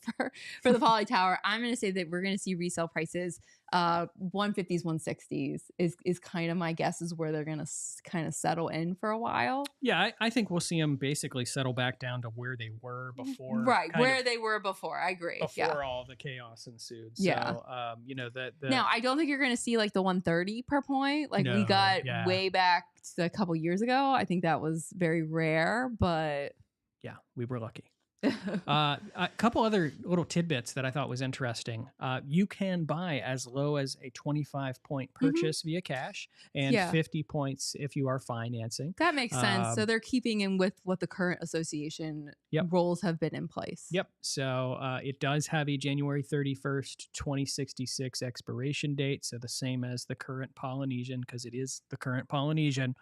for the Poly Tower, I'm going to say that we're going to see resale prices 150s, 160s is kind of my guess is where they're going to kind of settle in for a while. Yeah, I think we'll see them basically settle back down to where they were before. Right, where they were before. I agree. Before all the chaos ensued. Yeah. So, now I don't think you're going to see like the 130 per point like we got way back to a couple years ago. I think that was very rare, but yeah, we were lucky. A couple other little tidbits that I thought was interesting. You can buy as low as a 25 point purchase via cash and 50 points if you are financing. That makes sense. So they're keeping in with what the current association rules have been in place. Yep. So it does have a January 31st, 2066 expiration date. So the same as the current Polynesian, because it is the current Polynesian.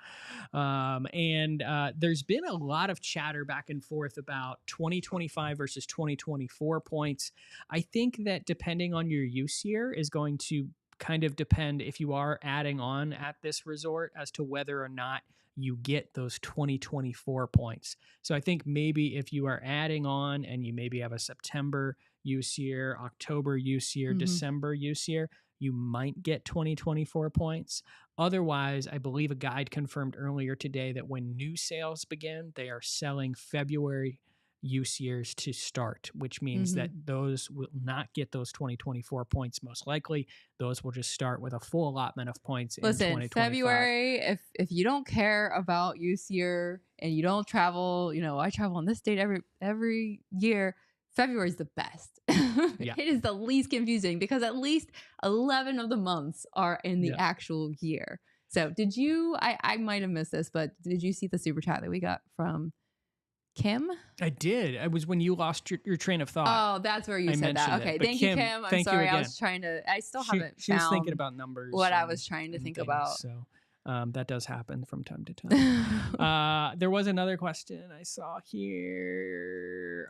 And there's been a lot of chatter back and forth about 2025 versus 2024 points. I think that depending on your use year is going to kind of depend if you are adding on at this resort as to whether or not you get those 2024 points. So I think maybe if you are adding on and you maybe have a September use year, October use year, December use year, you might get 2024 points. Otherwise, I believe a guide confirmed earlier today that when new sales begin, they are selling February use years to start, which means that those will not get those 2024 points most likely. Those will just start with a full allotment of points in 2025. February, if you don't care about use year and you don't travel, I travel on this date every year, February is the best. It is the least confusing because at least 11 of the months are in the actual year. So did you, I might have missed this, but did you see the super chat that we got from Kim? I did. It was when you lost your train of thought. Oh, that's where you said that. Okay, thank you, Kim. I'm sorry. I was trying to. I still haven't. She was thinking about numbers. What I was trying to think about. So that does happen from time to time. There was another question I saw here.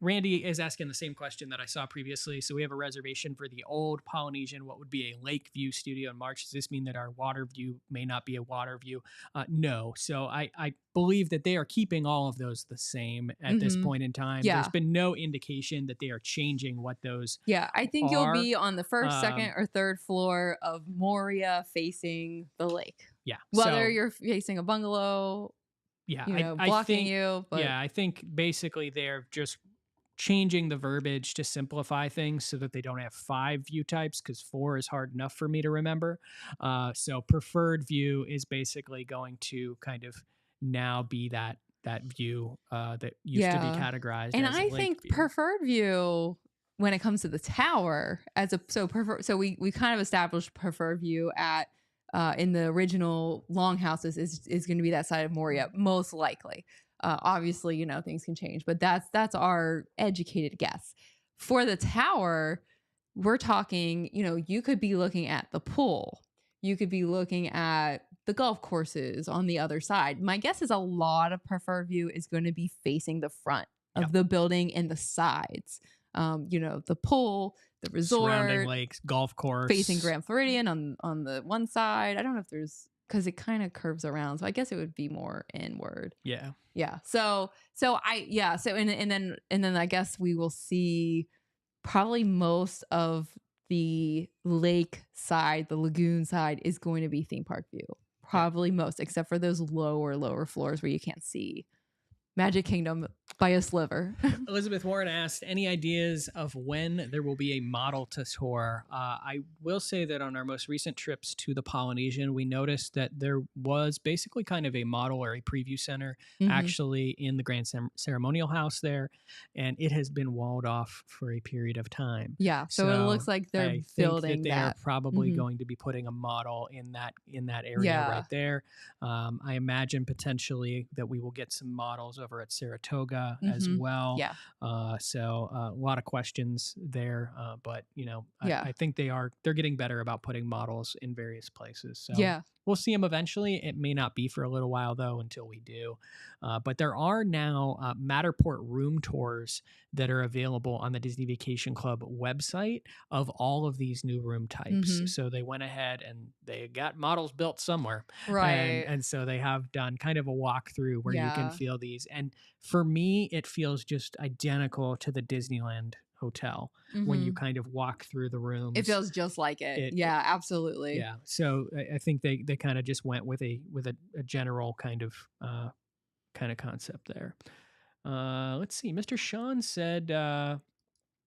Randy is asking the same question that I saw previously. So we have a reservation for the old Polynesian. What would be a lake view studio in March? Does this mean that our water view may not be a water view? No. So I believe that they are keeping all of those the same at this point in time. There's been no indication that they are changing what those I think you'll be on the first, second, or third floor of Moria facing the lake. Yeah. Whether you're facing a bungalow, yeah, blocking you. But I think basically they're just changing the verbiage to simplify things so that they don't have 5 view types, because 4 is hard enough for me to remember. So preferred view is basically going to kind of now be that view that used to be Yeah. categorized And as I lake think view. preferred view when it comes to the tower so we kind of established preferred view at in the original longhouses is going to be that side of Moria most likely. Obviously, things can change, but that's our educated guess. For the tower, we're talking, you could be looking at the pool. You could be looking at the golf courses on the other side. My guess is a lot of preferred view is going to be facing the front of Yep. the building and the sides. The pool, the Surrounding resort, lakes, golf course. facing Grand Floridian on the one side. I don't know if there's because it kind of curves around, so I guess it would be more inward. Yeah. Yeah. So and then I guess we will see probably most of the lake side, the lagoon side is going to be theme park view. Probably most, except for those lower floors where you can't see Magic Kingdom by a sliver. Elizabeth Warren asked, any ideas of when there will be a model to tour? I will say that on our most recent trips to the Polynesian, we noticed that there was basically kind of a model or a preview center actually in the Grand Ceremonial House there, and it has been walled off for a period of time. Yeah, so it looks like they're I building think that they are probably going to be putting a model in that area right there. I imagine potentially that we will get some models over at Saratoga as well. Yeah. So a lot of questions there, but I think they're getting better about putting models in various places. So yeah. We'll see them eventually. It may not be for a little while, though, until we do. But there are now Matterport room tours that are available on the Disney Vacation Club website of all of these new room types. So they went ahead and they got models built somewhere. Right. And so they have done kind of a walkthrough where you can feel these. And for me, it feels just identical to the Disneyland hotel when you kind of walk through the rooms. It feels just like it. Yeah, absolutely. Yeah. So I think they kind of just went with a general kind of concept there. Let's see. Mr. Sean said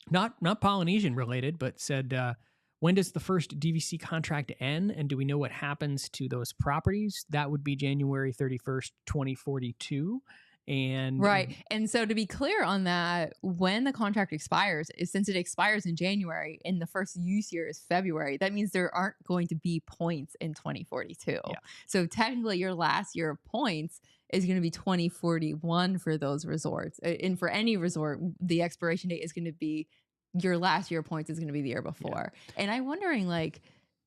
not Polynesian related, but said when does the first DVC contract end, and do we know what happens to those properties? That would be January 31st, 2042. And right. And so to be clear on that, when the contract expires, since it expires in January and the first use year is February, that means there aren't going to be points in 2042. Yeah. So technically your last year of points is going to be 2041 for those resorts. And for any resort, the expiration date is going to be your last year of points is going to be the year before. Yeah. And I'm wondering,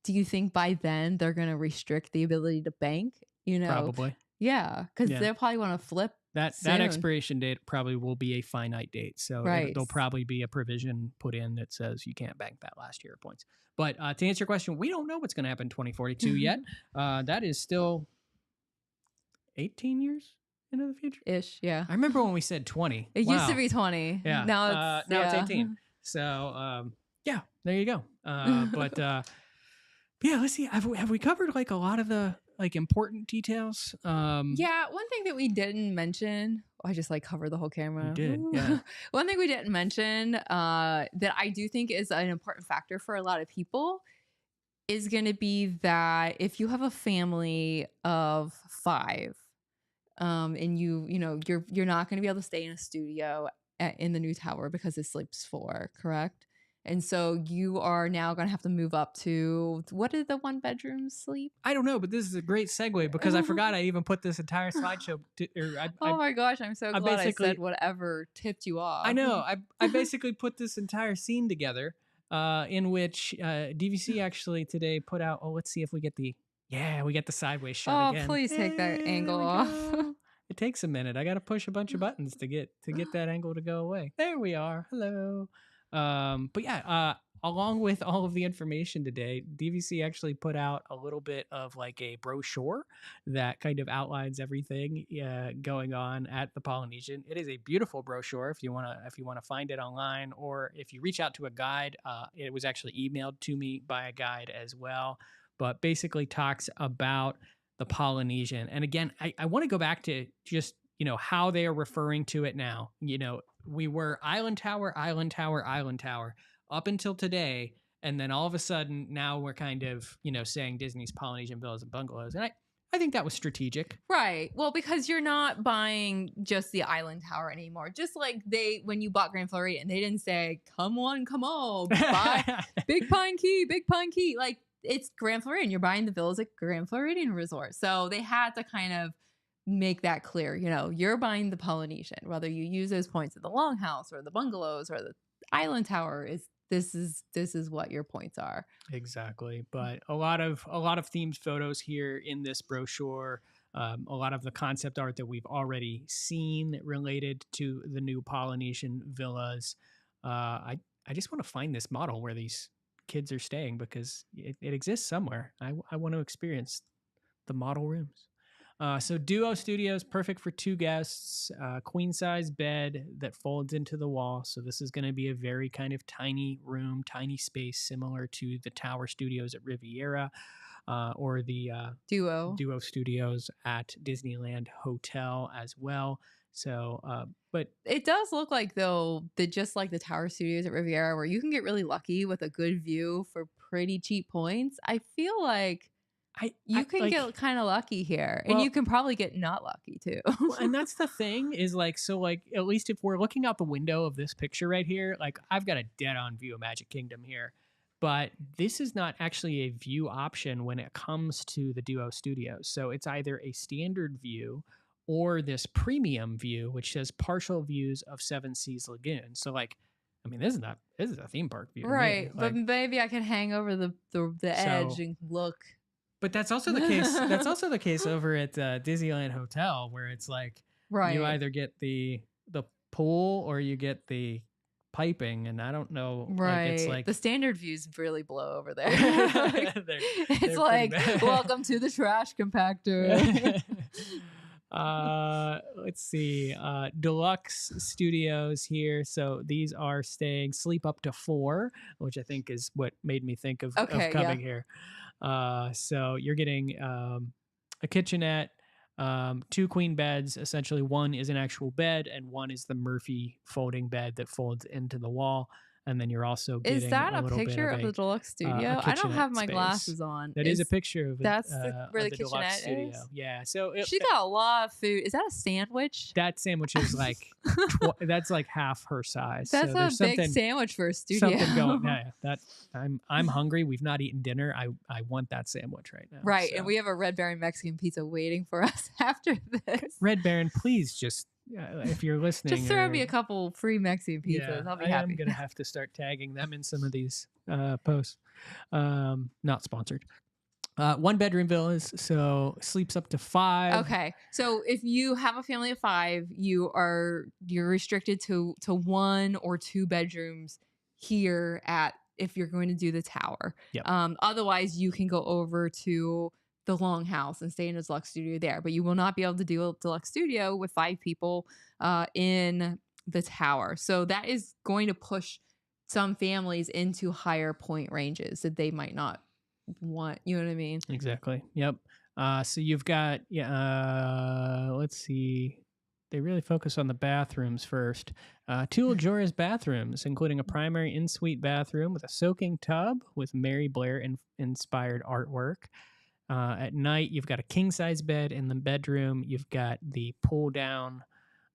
do you think by then they're going to restrict the ability to bank? Probably. Yeah. Because they'll probably want to flip. That expiration date probably will be a finite date. So there'll probably be a provision put in that says you can't bank that last year of points. But to answer your question, we don't know what's going to happen in 2042 yet. That is still 18 years into the future. Ish, yeah. I remember when we said 20. It used to be 20. Yeah. Now it's 18. So there you go. But let's see. Have we covered a lot of the important details? One thing that we didn't mention, I just covered the whole camera. You did, yeah. One thing we didn't mention that I do think is an important factor for a lot of people is going to be that if you have a family of 5, and you're not going to be able to stay in a studio in the new tower because it sleeps 4, correct? And so you are now going to have to move up to, what did the 1 bedroom sleep? I don't know, but this is a great segue because I forgot I even put this entire slideshow. Oh my gosh, I'm so glad I said whatever tipped you off. I know. I basically put this entire scene together in which DVC actually today put out, let's see if we get the sideways shot again. Oh, please take that angle off. It takes a minute. I got to push a bunch of buttons to get that angle to go away. There we are. Hello. Along with all of the information today, DVC actually put out a little bit of a brochure that kind of outlines everything going on at the Polynesian. It is a beautiful brochure if you want to find it online, or if you reach out to a guide. It was actually emailed to me by a guide as well, but basically talks about the Polynesian. And again, I want to go back to just how they are referring to it now. we were island tower, island tower, island tower up until today. And then all of a sudden now we're kind of, saying Disney's Polynesian Villas and Bungalows. And I think that was strategic. Right. Well, because you're not buying just the island tower anymore. Just like when you bought Grand Floridian, they didn't say, come on, buy Big Pine Key, Big Pine Key. Like, it's Grand Floridian. You're buying the villas at Grand Floridian Resort. So they had to kind of make that clear. You're buying the Polynesian, whether you use those points at the Longhouse or the Bungalows or the island tower. This is what your points are. Exactly. But a lot of themed photos here in this brochure. A lot of the concept art that we've already seen related to the new Polynesian villas. I just want to find this model where these kids are staying, because it exists somewhere. I want to experience the model rooms. So Duo Studios, perfect for 2 guests, queen size bed that folds into the wall. So this is going to be a very kind of tiny room, tiny space, similar to the Tower Studios at Riviera, or the Duo Studios at Disneyland Hotel as well. So, but it does look like, though, that just like the Tower Studios at Riviera, where you can get really lucky with a good view for pretty cheap points. I feel like you can get kind of lucky here, and you can probably get not lucky too. And that's the thing is, like, so like, at least if we're looking out the window of this picture right here, like, I've got a dead on view of Magic Kingdom here, but this is not actually a view option when it comes to the Duo Studios. So it's either a standard view or this premium view, which says partial views of Seven Seas Lagoon. So, like, I mean, this is a theme park view, right? Like, but maybe I can hang over the edge and look. But that's also the case. That's also the case over at Disneyland Hotel, where it's like, you either get the pool or you get the piping, and I don't know. Right. Like, it's like the standard views really blow over there. It's like, welcome to the trash compactor. Let's see. Deluxe Studios here. So these are staying sleep up to 4, which I think is what made me think of coming here. So you're getting a kitchenette, 2 queen beds. Essentially, one is an actual bed and one is the Murphy folding bed that folds into the wall. And then you're also getting is that a picture of the deluxe studio? I don't have my glasses on. That is a picture of it. That's where the deluxe kitchenette studio. is? Yeah. So She got a lot of food. Is that a sandwich? That sandwich is like that's like half her size. That's so a big sandwich for a studio. Something going. Yeah, that I'm hungry. We've not eaten dinner. I want that sandwich right now. Right, so. And we have a Red Baron Mexican pizza waiting for us after this. Red Baron, please just. If you're listening, just throw me a couple free Mexican pizzas. I'll be happy. I'm gonna have to start tagging them in some of these posts. Not sponsored. 1 bedroom villas, so sleeps up to 5. Okay, so if you have a family of 5, you're restricted to 1 or 2 bedrooms here if you're going to do the tower. Yep. Otherwise, you can go over to the Longhouse and stay in a deluxe studio there, but you will not be able to do a deluxe studio with 5 people in the tower. So that is going to push some families into higher point ranges that they might not want. You know what I mean? Exactly. Yep. So you've got let's see. They really focus on the bathrooms first. 2 luxurious bathrooms, including a primary in-suite bathroom with a soaking tub with Mary Blair inspired artwork. At night, you've got a king-size bed in the bedroom. You've got the pull-down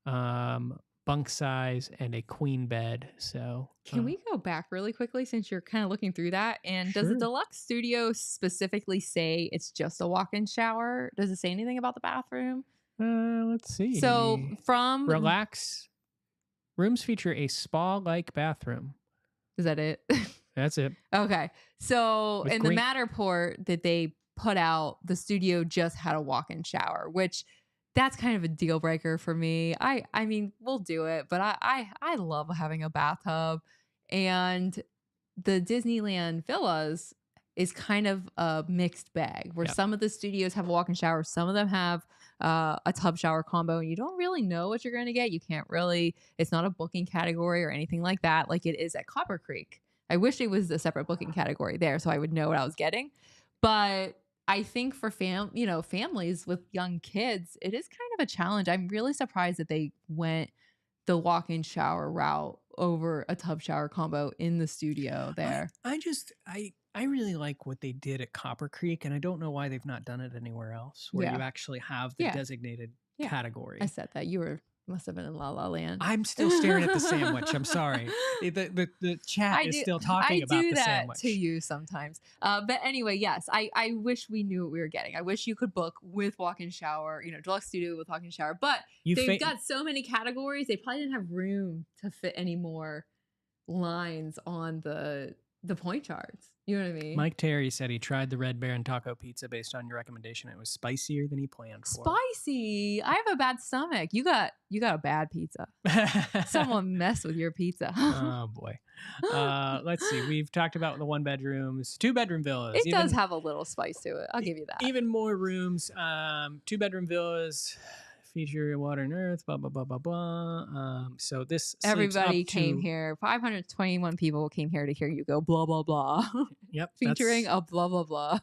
bunk size and a queen bed. So can we go back really quickly since you're kind of looking through that? And sure. Does the deluxe studio specifically say it's just a walk-in shower? Does it say anything about the bathroom? Let's see. So from Relax. Rooms feature a spa-like bathroom. Is that it? That's it. Okay. So in the Matterport that they put out, the studio just had a walk-in shower, which that's kind of a deal breaker for me. I mean, we'll do it, but I love having a bathtub, and the Disneyland villas is kind of a mixed bag where some of the studios have a walk-in shower, some of them have a tub shower combo, and you don't really know what you're going to get. You can't really, it's not a booking category or anything like that, like it is at Copper Creek. I wish it was a separate booking category there so I would know what I was getting. But I think for families with young kids, it is kind of a challenge. I'm really surprised that they went the walk-in shower route over a tub shower combo in the studio there. I really like what they did at Copper Creek, and I don't know why they've not done it anywhere else, where you Yeah. actually have the Yeah. designated Yeah. category. I said that. You must have been in La La Land. I'm still staring at the sandwich. I'm sorry. The chat is still talking about the sandwich. I do that to you sometimes. But anyway, yes, I wish we knew what we were getting. I wish you could book with walk-in shower, deluxe studio with walk-in shower. But they've got so many categories, they probably didn't have room to fit any more lines on the point charts. You know what I mean? Mike Terry said he tried the Red Baron taco pizza based on your recommendation. It was spicier than he planned for. Spicy. I have a bad stomach. You got a bad pizza. Someone messed with your pizza. Oh boy. Let's see. We've talked about the 1-bedrooms, 2-bedroom villas. It does have a little spice to it. I'll give you that. Even more rooms. 2-bedroom villas. Feature water and earth, blah, blah, blah, blah, blah. So this everybody came here. 521 people came here to hear you go blah, blah, blah. Yep. Featuring a blah, blah, blah.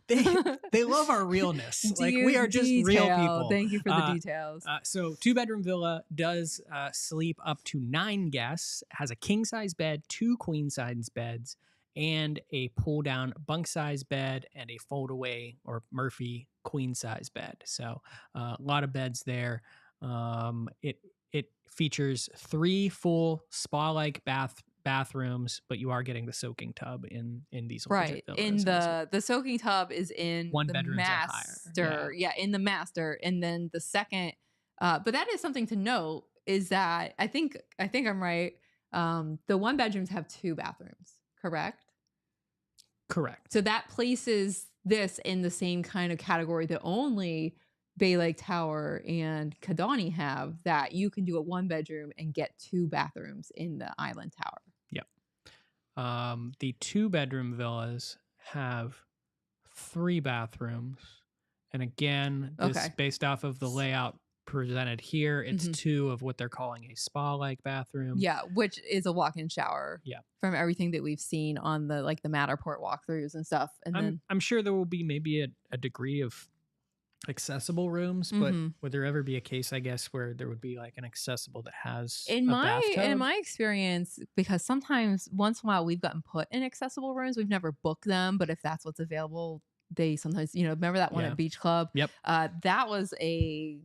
They love our realness. Like, we are just real people. Thank you for the details. So 2-bedroom villa does sleep up to 9 guests, has a king-size bed, 2 queen-size beds, and a pull-down bunk-size bed and a fold-away or Murphy queen-size bed. So a lot of beds there. It features 3 full spa-like bathrooms, but you are getting the soaking tub in these right villas. In the soaking tub is in one the bedrooms master. Yeah, in the master, and then the second. But that is something to note is that I think I'm right. The 1 bedrooms have 2 bathrooms. Correct. So that places this in the same kind of category that only Bay Lake Tower and Kidani have, that you can do a 1 bedroom and get 2 bathrooms in the Island Tower. Yep. The 2-bedroom villas have 3 bathrooms. And again, this based off of the layout presented here, it's 2 of what they're calling a spa-like bathroom. Yeah, which is a walk-in shower. Yeah. From everything that we've seen on the the Matterport walkthroughs and stuff. And I'm sure there will be maybe a degree of accessible rooms, but would there ever be a case, I guess, where there would be like an accessible that has a bathtub? In my experience, because sometimes once in a while we've gotten put in accessible rooms, we've never booked them, but if that's what's available, they sometimes, remember that one at Beach Club? Yep. That was a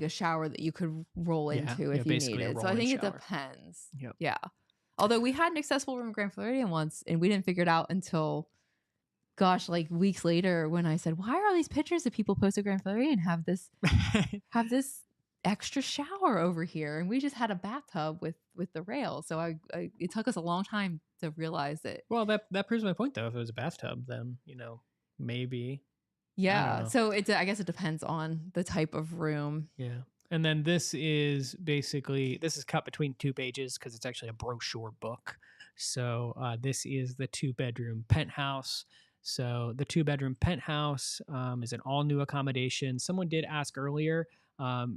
shower that you could roll into if you needed. So I think it depends. Yep. Yeah. Although we had an accessible room in Grand Floridian once, and we didn't figure it out until, weeks later when I said, why are all these pictures of people posted Grand Floridian have this extra shower over here? And we just had a bathtub with the rail. So it took us a long time to realize it. Well, that proves my point, though. If it was a bathtub, then, maybe. Yeah. So I guess it depends on the type of room. Yeah. And then this is cut between 2 pages because it's actually a brochure book. So this is the 2-bedroom penthouse. So the 2-bedroom penthouse is an all-new accommodation. Someone did ask earlier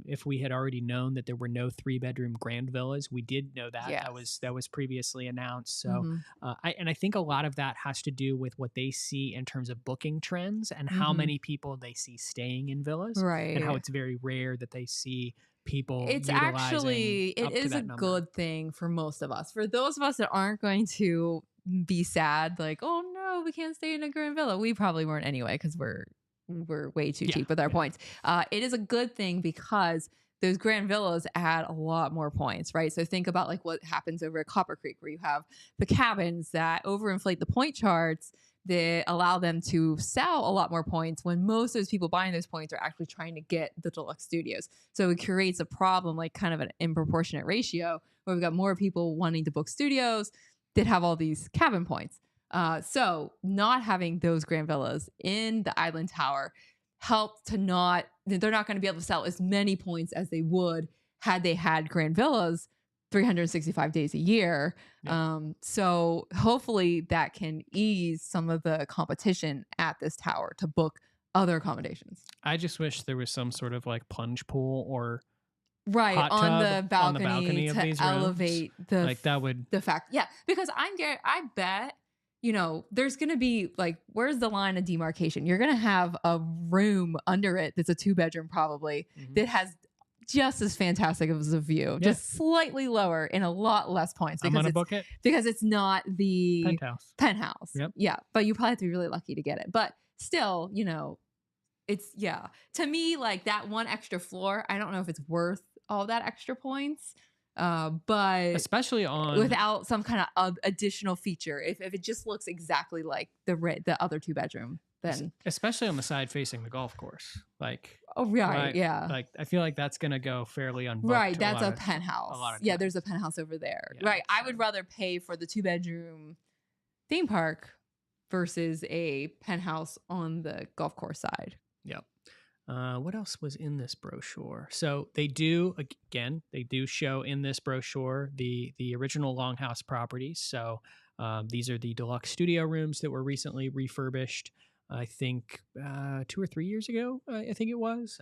if we had already known that there were no 3-bedroom grand villas. We did know that. Yes. That was previously announced. So I think a lot of that has to do with what they see in terms of booking trends and how many people they see staying in villas. Right. And how it's very rare that they see people it is a good thing for most of us. For those of us that aren't going to be sad, like, oh no, we can't stay in a grand villa. We probably weren't anyway, because we're way too cheap with our points. It is a good thing because those grand villas add a lot more points, right? So think about what happens over at Copper Creek, where you have the cabins that overinflate the point charts that allow them to sell a lot more points when most of those people buying those points are actually trying to get the deluxe studios. So it creates a problem, kind of an improportionate ratio, where we've got more people wanting to book studios that have all these cabin points. So not having those grand villas in the Island Tower helped they're not going to be able to sell as many points as they would had they had grand villas 365 days a year. Yeah. So hopefully that can ease some of the competition at this tower to book other accommodations. I just wish there was some sort of plunge pool or hot on the balcony of to these elevate rooms. The fact. Yeah, because I bet there's going to be where's the line of demarcation? You're going to have a room under it that's a 2-bedroom probably that has just as fantastic as a view, just slightly lower in a lot less points. I'm gonna book it because it's not the penthouse. Yep. Yeah, but you probably have to be really lucky to get it. But still, it's to me, like that one extra floor, I don't know if it's worth all that extra points. But especially on without some kind of additional feature, if it just looks exactly like the other 2-bedroom, then especially on the side facing the golf course, like yeah, like I feel like that's gonna go fairly unbooked. Right, that's a penthouse. Yeah, there's a penthouse over there. Yeah, right, I would rather pay for the 2-bedroom theme park versus a penthouse on the golf course side. Yep. What else was in this brochure? So they do show in this brochure the original Longhouse properties. So these are the deluxe studio rooms that were recently refurbished. I think 2 or 3 years ago. I think it was.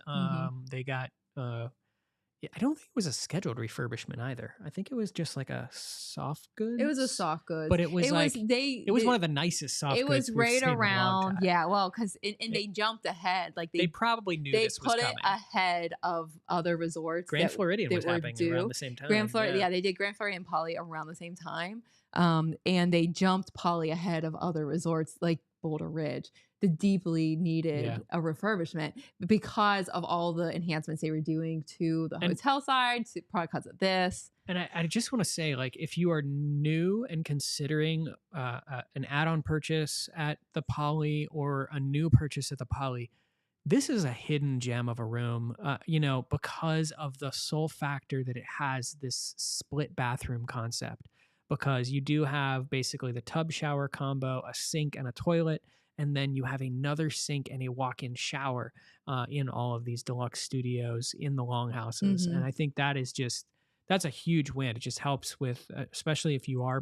They got. I don't think it was a scheduled refurbishment either. I think it was just like a soft goods. It was a soft goods, but it was it was one of the nicest soft goods. It was right around, well, because they jumped ahead. Like they probably knew this was coming. They put it ahead of other resorts. Grand Floridian was happening around the same time. They did Grand Floridian and Poly around the same time. And they jumped Poly ahead of other resorts like Boulder Ridge. The deeply needed a refurbishment because of all the enhancements they were doing to the hotel side, probably because of this. And I just want to say, like, if you are new and considering an add-on purchase at the Poly or a new purchase at the Poly, this is a hidden gem of a room, because of the sole factor that it has this split bathroom concept. Because you do have basically the tub shower combo, a sink and a toilet, and then you have another sink and a walk-in shower in all of these deluxe studios in the longhouses. And I think that's a huge win. It just helps with, especially if you are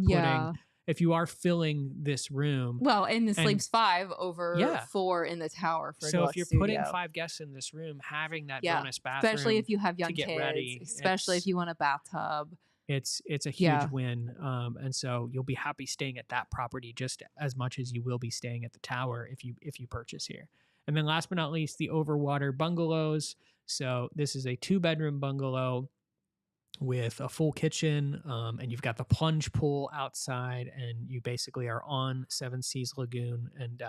if you are filling this room. Well, and the sleeps 5 over 4 in the tower for a so if you're studio. Putting 5 guests in this room, having that bonus bathroom, especially if you have young kids, ready, especially if you want a bathtub. It's a huge win. And so you'll be happy staying at that property just as much as you will be staying at the tower if you purchase here. And then last but not least, the Overwater Bungalows. So this is a 2-bedroom bungalow with a full kitchen, and you've got the plunge pool outside, and you basically are on Seven Seas Lagoon and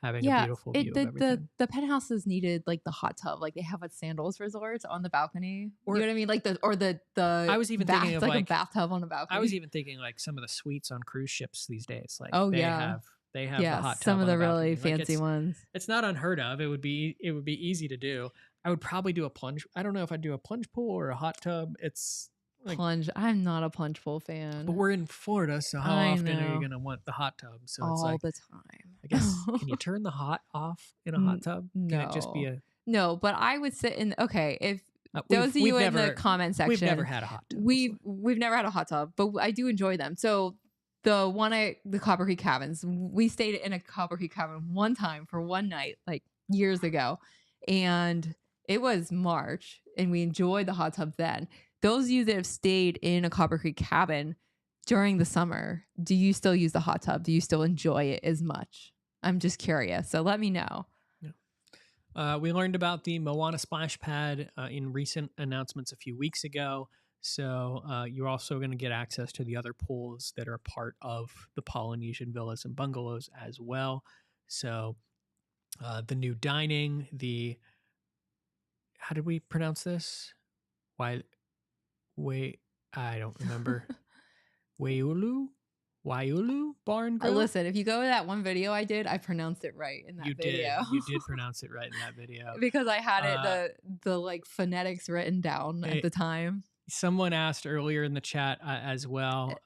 having a beautiful view of everything. The penthouses needed like the hot tub, like they have at Sandals Resorts on the balcony. You know what I mean? Like the I was even thinking of like a bathtub on a balcony. I was even thinking like some of the suites on cruise ships these days. Like they have the hot tub. Some of the really balcony. fancy ones. It's not unheard of. It would be easy to do. I would probably do a plunge. I don't know if I'd do a plunge pool or a hot tub. It's like, plunge. I'm not a plunge pool fan. But we're in Florida, so how often are you going to want the hot tub? So all it's like, the time. I guess, can you turn the hot off in a hot tub? No. Can it just be a... No, but I would sit in... Okay, if those of you in the comment section... We've never had a hot tub. We've never had a hot tub, but I do enjoy them. So the Copper Creek Cabins, we stayed in a Copper Creek cabin one time for one night, like years ago. And it was March, and we enjoyed the hot tub then. Those of you that have stayed in a Copper Creek cabin during the summer, do you still use the hot tub? Do you still enjoy it as much? I'm just curious. So let me know. Yeah. We learned about the Moana splash pad in recent announcements a few weeks ago. So you're also going to get access to the other pools that are part of the Polynesian villas and bungalows as well. So the new dining, how did we pronounce this? I don't remember. Waiulu Barn Grill? Listen, if you go to that one video I did, I pronounced it right in that video. You did pronounce it right in that video. Because I had it, the like phonetics written down at the time. Someone asked earlier in the chat as well,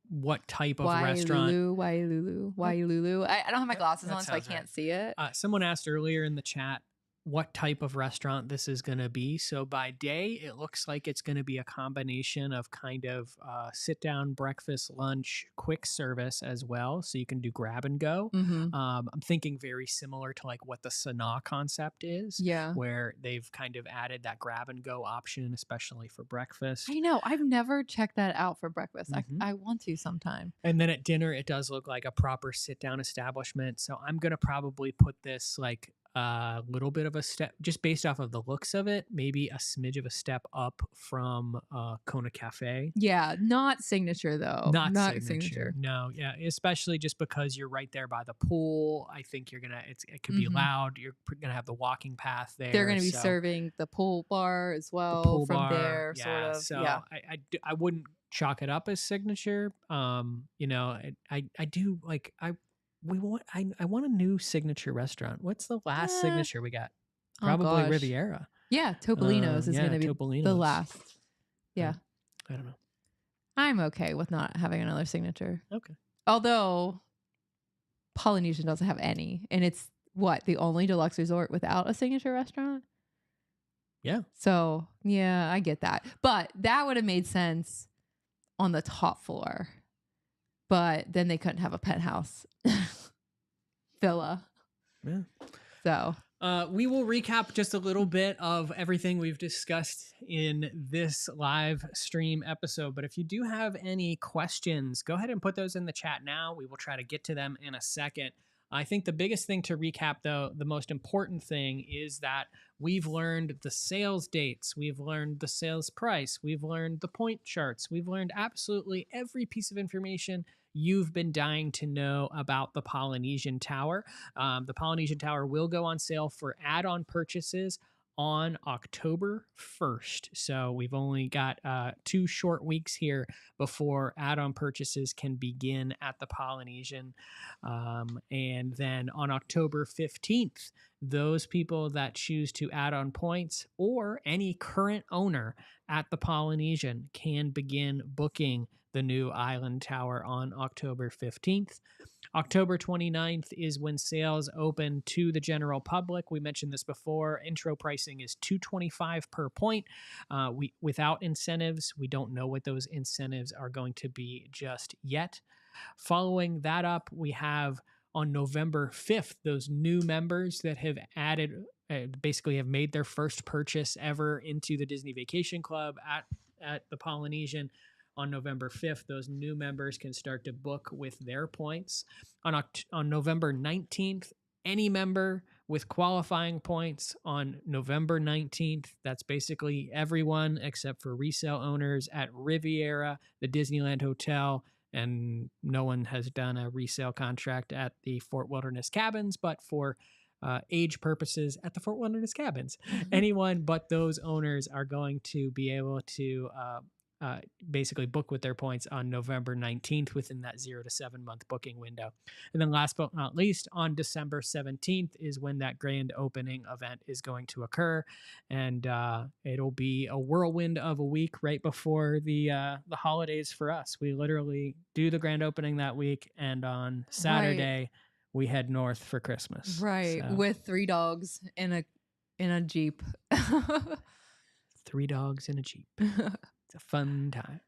what type of restaurant? Wailulu. I don't have my glasses on, so I can't see it. Someone asked earlier in the chat what type of restaurant this is going to be. So by day, it looks like it's going to be a combination of kind of sit down, breakfast, lunch, quick service as well. So you can do grab and go. I'm thinking very similar to like what the Sanaa concept is. Yeah. Where they've kind of added that grab and go option, especially for breakfast. I know. I've never checked that out for breakfast. I want to sometime. And then at dinner, it does look like a proper sit down establishment. So I'm going to probably put this like a little bit of a step, just based off of the looks of it, maybe a smidge of a step up from Kona Cafe. Yeah, not signature though. Not Not signature. No, yeah, especially just because you're right there by the pool. I think you're gonna. It could be Mhm. loud. You're gonna have the walking path there. They're going to be so serving the pool bar as the well pool from bar. there, Yeah. sort of. So Yeah. I wouldn't chalk it up as signature. You know, I do like I want a new signature restaurant. What's the last Eh, signature we got? oh Probably gosh. Riviera. Yeah, Topolino's is Yeah, going to be the Topolino's. last. Yeah. I don't know. I'm okay with not having another signature. Okay. Although Polynesian doesn't have any, and it's the only deluxe resort without a signature restaurant. Yeah. So yeah, I get that, but that would have made sense on the top floor. But then they couldn't have a penthouse villa. Yeah. So we will recap just a little bit of everything we've discussed in this live stream episode. But if you do have any questions, go ahead and put those in the chat now. We will try to get to them in a second. I think the biggest thing to recap, though, the most important thing is that we've learned the sales dates, we've learned the sales price, we've learned the point charts, we've learned absolutely every piece of information you've been dying to know about the Polynesian Tower. The Polynesian Tower will go on sale for add-on purchases on October 1st. So we've only got 2 short weeks here before add-on purchases can begin at the Polynesian. And then on October 15th, those people that choose to add on points or any current owner at the Polynesian can begin booking the new island tower on October 15th. October 29th is when sales open to the general public. We mentioned this before. Intro pricing is $225 per point. Without incentives, we don't know what those incentives are going to be just yet. Following that up, we have on November 5th, those new members that have added, basically have made their first purchase ever into the Disney Vacation Club at the Polynesian. On November 5th, those new members can start to book with their points. On November 19th, any member with qualifying points on November 19th, that's basically everyone except for resale owners at Riviera, the Disneyland Hotel, and no one has done a resale contract at the Fort Wilderness Cabins, but for age purposes at the Fort Wilderness Cabins, anyone but those owners are going to be able to basically book with their points on November 19th within that 0 to 7 month booking window. And then last but not least, on December 17th is when that grand opening event is going to occur. And it'll be a whirlwind of a week right before the holidays for us. We literally do the grand opening that week, and on Saturday we head north for Christmas. Right. So, with 3 dogs in a Jeep. 3 dogs in a Jeep. It's a fun time.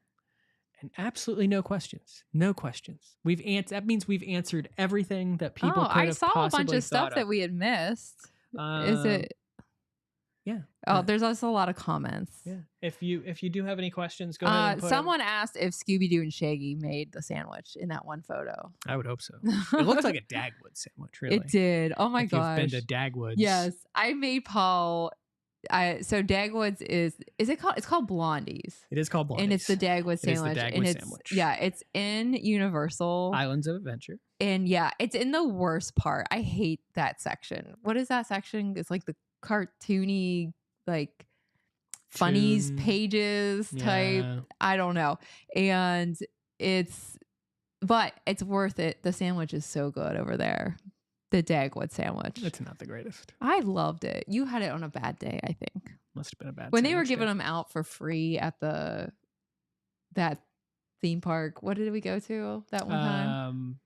And absolutely no questions. No questions. That means we've answered everything that people could have possibly I saw a bunch of stuff of. that we had missed. Is it? Yeah. Oh, there's also a lot of comments. Yeah. If you do have any questions, go ahead and put someone asked if Scooby-Doo and Shaggy made the sandwich in that one photo. I would hope so. It looked like a Dagwood sandwich, really. It did. Oh my gosh. You've been to Dagwoods. Yes. I made Paul. So Dagwoods is it called? It's called Blondie's. It is called Blondie's. And it's the Dagwood sandwich. Sandwich. It's in Universal Islands of Adventure. And yeah, it's in the worst part. I hate that section. What is that section? It's like the cartoony, like funnies pages type. I don't know. And but it's worth it. The sandwich is so good over there. The Dagwood sandwich. It's not the greatest. I loved it. You had it on a bad day, I think. Must have been a bad when they were giving them out for free at that theme park. What did we go to that one time?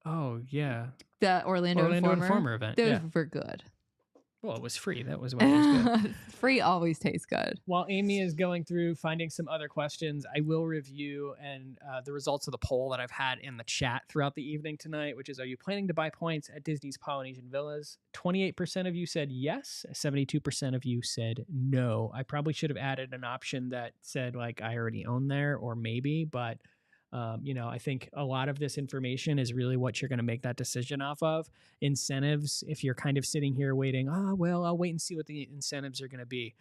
Oh yeah, the Orlando Informer event. Those were good. Well, it was free. That was why it was good. Free always tastes good. While Amy is going through finding some other questions, I will review the results of the poll that I've had in the chat throughout the evening tonight, which is, are you planning to buy points at Disney's Polynesian Villas? 28% of you said yes. 72% of you said no. I probably should have added an option that said, like, I already own there, or maybe, but I think a lot of this information is really what you're going to make that decision off of. Incentives, if you're kind of sitting here waiting, well, I'll wait and see what the incentives are going to be.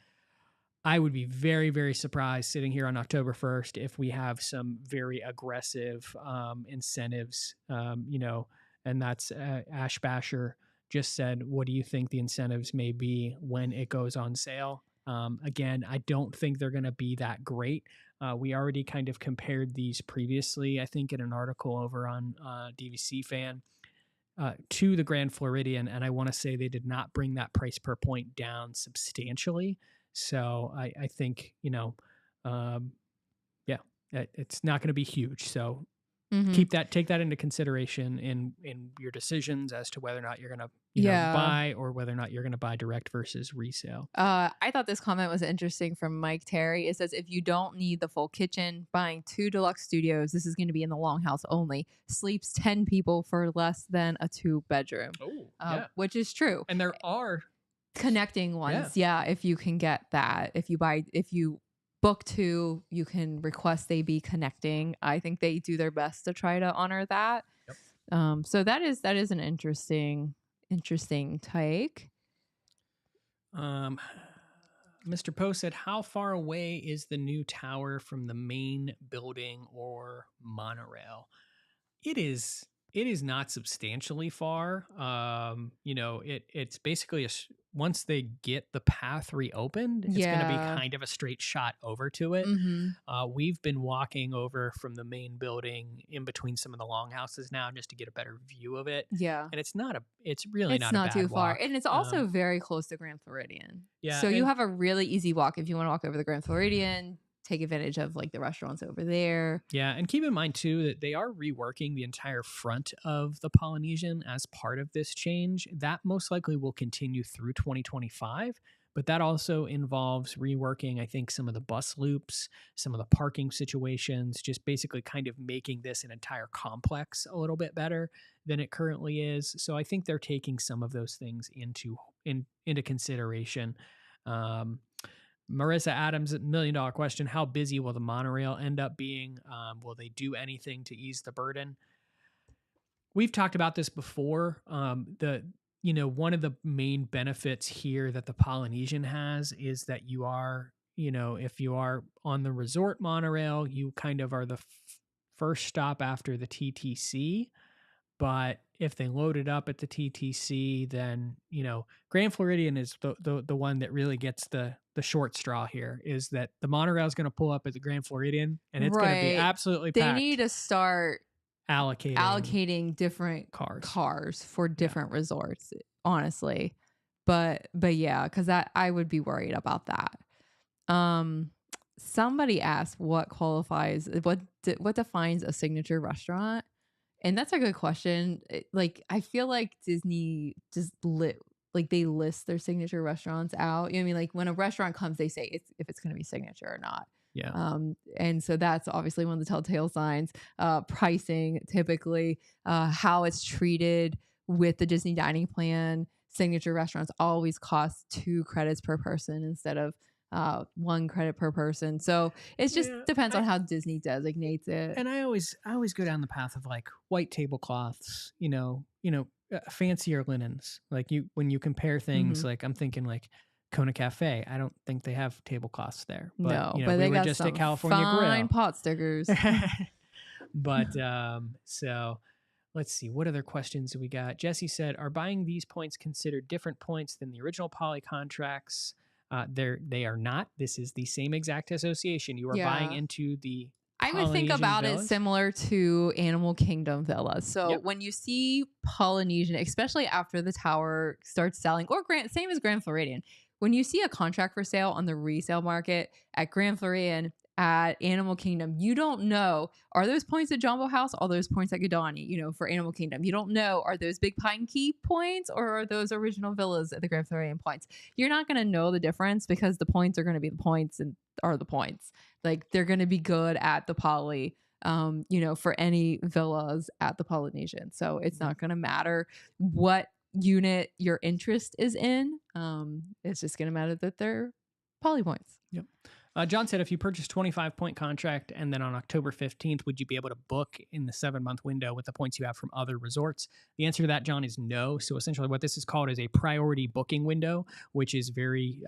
I would be very, very surprised sitting here on October 1st if we have some very aggressive incentives, and that's Ash Basher just said, what do you think the incentives may be when it goes on sale? Again, I don't think they're going to be that great. We already kind of compared these previously, I think, in an article over on DVC Fan to the Grand Floridian, and I want to say they did not bring that price per point down substantially. So I think, it's not going to be huge. So take that into consideration in your decisions as to whether or not you're going to buy, or whether or not you're going to buy direct versus resale. I thought this comment was interesting from Mike Terry. It says, if you don't need the full kitchen, buying 2 deluxe studios, this is going to be in the longhouse only, sleeps 10 people for less than a 2-bedroom. Which is true. And there are connecting ones. Yeah. If you can get that, if you book 2, you can request they be connecting. I think they do their best to try to honor that. So that is an interesting take. Mr. Poe said, how far away is the new tower from the main building or monorail? It is not substantially far. It's basically once they get the path reopened, it's going to be kind of a straight shot over to it. We've been walking over from the main building in between some of the longhouses now just to get a better view of it. Yeah. And it's really not a bad too far. walk. And it's also very close to Grand Floridian. Yeah. So you have a really easy walk if you want to walk over the Grand Floridian. Take advantage of like the restaurants over there. Yeah, and keep in mind too that they are reworking the entire front of the Polynesian as part of this change. That most likely will continue through 2025, but that also involves reworking, I think, some of the bus loops, some of the parking situations, just basically kind of making this an entire complex a little bit better than it currently is. So I think they're taking some of those things into consideration. Marissa Adams, $1 million question. How busy will the monorail end up being? Will they do anything to ease the burden? We've talked about this before. One of the main benefits here that the Polynesian has is that you are, if you are on the resort monorail, you kind of are the first stop after the TTC. But if they load it up at the TTC, then, Grand Floridian is the one that really gets the short straw here, is that the monorail is going to pull up at the Grand Floridian and it's going to be absolutely packed. They need to start allocating different cars for different resorts, honestly. But yeah, because I would be worried about that. Somebody asked what defines a signature restaurant. And that's a good question. I feel like Disney just they list their signature restaurants out. You know what I mean? Like when a restaurant comes, they say if it's going to be signature or not. Yeah. And so that's obviously one of the telltale signs. Pricing, typically, how it's treated with the Disney dining plan. Signature restaurants always cost 2 credits per person instead of 1 credit per person. So it just depends on how Disney designates it. And I always go down the path of like white tablecloths, fancier linens. Like when you compare things, like I'm thinking like Kona Cafe. I don't think they have tablecloths there. But, no, but they we were got just some at California fine Grill. pot stickers. But so let's see, what other questions do we got? Jesse said, are buying these points considered different points than the original poly contracts? They are not. This is the same exact association. You are buying into the I would think about villas. it similar to Animal Kingdom villas. So when you see Polynesian, especially after the tower starts selling, or same as Grand Floridian, when you see a contract for sale on the resale market at Grand Floridian, at Animal Kingdom, you don't know, are those points at Jumbo House? Are those points at Kidani, for Animal Kingdom? You don't know, are those Big Pine Key points or are those original villas at the Grand Floridian points? You're not going to know the difference because the points are going to be the points and are the points. Like they're going to be good at the Poly, for any villas at the Polynesian. So it's not going to matter what unit your interest is in. It's just going to matter that they're Poly points. Yep. John said, if you purchase 25-point contract and then on October 15th, would you be able to book in the 7-month window with the points you have from other resorts? The answer to that, John, is no. So essentially what this is called is a priority booking window, which is very,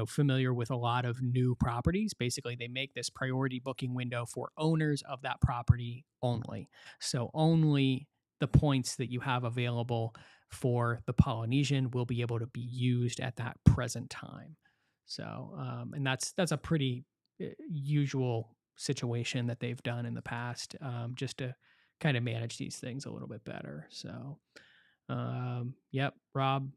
familiar with a lot of new properties. Basically, they make this priority booking window for owners of that property only. So only the points that you have available for the Polynesian will be able to be used at that present time. So, and that's a pretty usual situation that they've done in the past, just to kind of manage these things a little bit better. So, yep, Rob,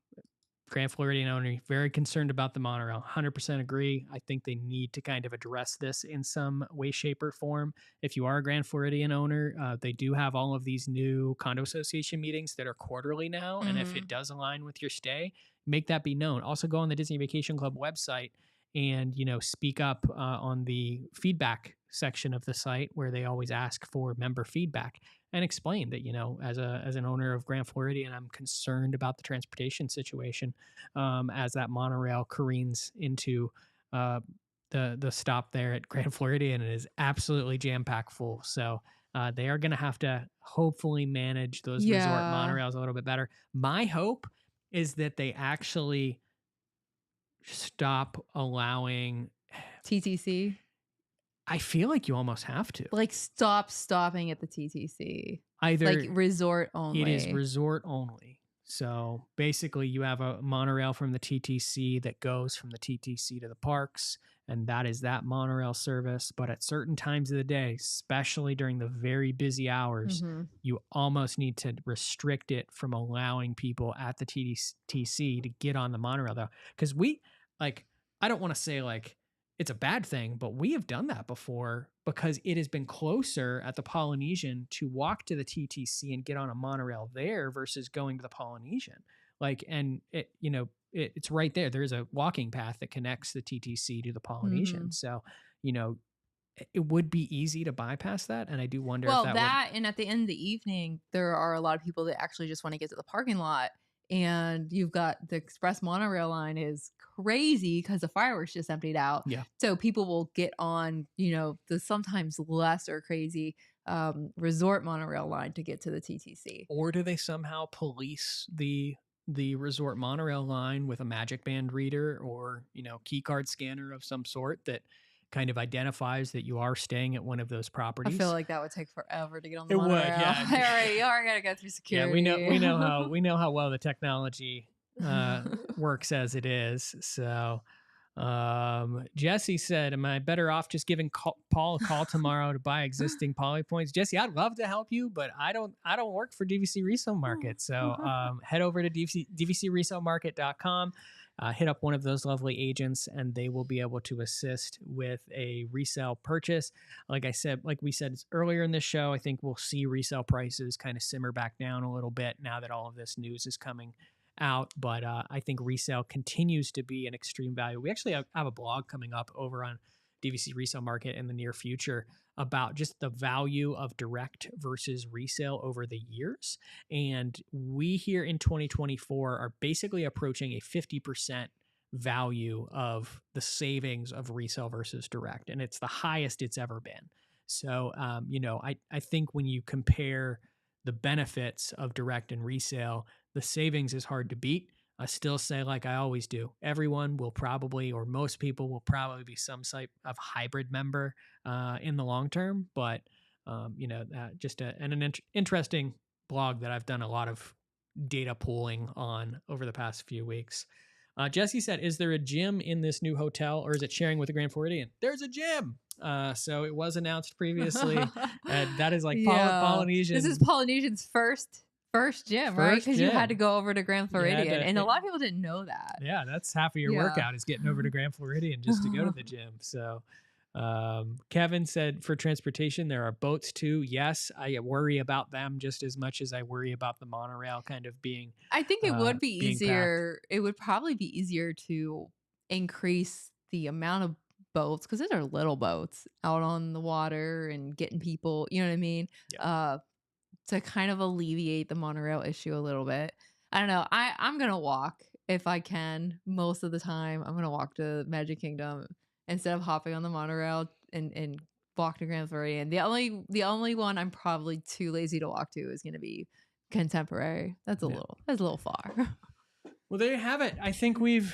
Grand Floridian owner, very concerned about the monorail. 100% agree. I think they need to kind of address this in some way, shape, or form. If you are a Grand Floridian owner, they do have all of these new condo association meetings that are quarterly now. And if it does align with your stay, make that be known. Also, go on the Disney Vacation Club website and speak up on the feedback section of the site where they always ask for member feedback, and explain that as an owner of Grand Floridian, I'm concerned about the transportation situation as that monorail careens into the stop there at Grand Floridian and is absolutely jam packed full. So they are going to have to hopefully manage those resort Yeah. monorails a little bit better. My hope is that they actually stop allowing. TTC. I feel like you almost have to. Like, stop stopping at the TTC. Either Like, resort only. it is resort only. So basically, you have a monorail from the TTC that goes from the TTC to the parks, and that is that monorail service. But at certain times of the day, especially during the very busy hours, you almost need to restrict it from allowing people at the TTC to get on the monorail, though. Because I don't want to say it's a bad thing, but we have done that before because it has been closer at the Polynesian to walk to the TTC and get on a monorail there versus going to the Polynesian. And it's right there. There's a walking path that connects the TTC to the Polynesian. So, it would be easy to bypass that. And I do wonder if and at the end of the evening, there are a lot of people that actually just want to get to the parking lot. And you've got the express monorail line is crazy because the fireworks just emptied out. Yeah. So people will get on, the sometimes less or crazy resort monorail line to get to the TTC. Or do they somehow police the resort monorail line with a magic band reader or, key card scanner of some sort that kind of identifies that you are staying at one of those properties? I feel like that would take forever to get on the It monorail. would, yeah. You already got to go through security. Yeah, we know how well the technology works as it is. So Jesse said, am I better off just giving Paul a call tomorrow to buy existing poly points? Jesse, I'd love to help you, but I don't work for DVC Resale Market. So head over to dvcresalemarket.com. Hit up one of those lovely agents and they will be able to assist with a resale purchase. Like we said earlier in this show, I think we'll see resale prices kind of simmer back down a little bit now that all of this news is coming out. But I think resale continues to be an extreme value. We actually have a blog coming up over on DVC Resale Market in the near future about just the value of direct versus resale over the years. And we here in 2024 are basically approaching a 50% value of the savings of resale versus direct. And it's the highest it's ever been. So, I think when you compare the benefits of direct and resale, the savings is hard to beat. I still say, like I always do, everyone will probably, or most people will probably be some type of hybrid member in the long term. But, just an interesting blog that I've done a lot of data pooling on over the past few weeks. Jesse said, is there a gym in this new hotel or is it sharing with the Grand Floridian? There's a gym. So it was announced previously. That is Polynesian. This is Polynesian's first gym, right? Because you had to go over to Grand Floridian. And a lot of people didn't know that. Yeah, that's half of your workout is getting over to Grand Floridian just to go to the gym. So Kevin said for transportation, there are boats too. Yes, I worry about them just as much as I worry about the monorail kind of being. I think it would be easier. Packed. It would probably be easier to increase the amount of boats because those are little boats out on the water and getting people, you know what I mean? Yeah. To kind of alleviate the monorail issue a little bit. I don't know. I'm going to walk if I can most of the time. I'm going to walk to Magic Kingdom instead of hopping on the monorail and walk to Grand Floridian. The only one I'm probably too lazy to walk to is going to be Contemporary. That's a little far. Well, there you have it. I think we've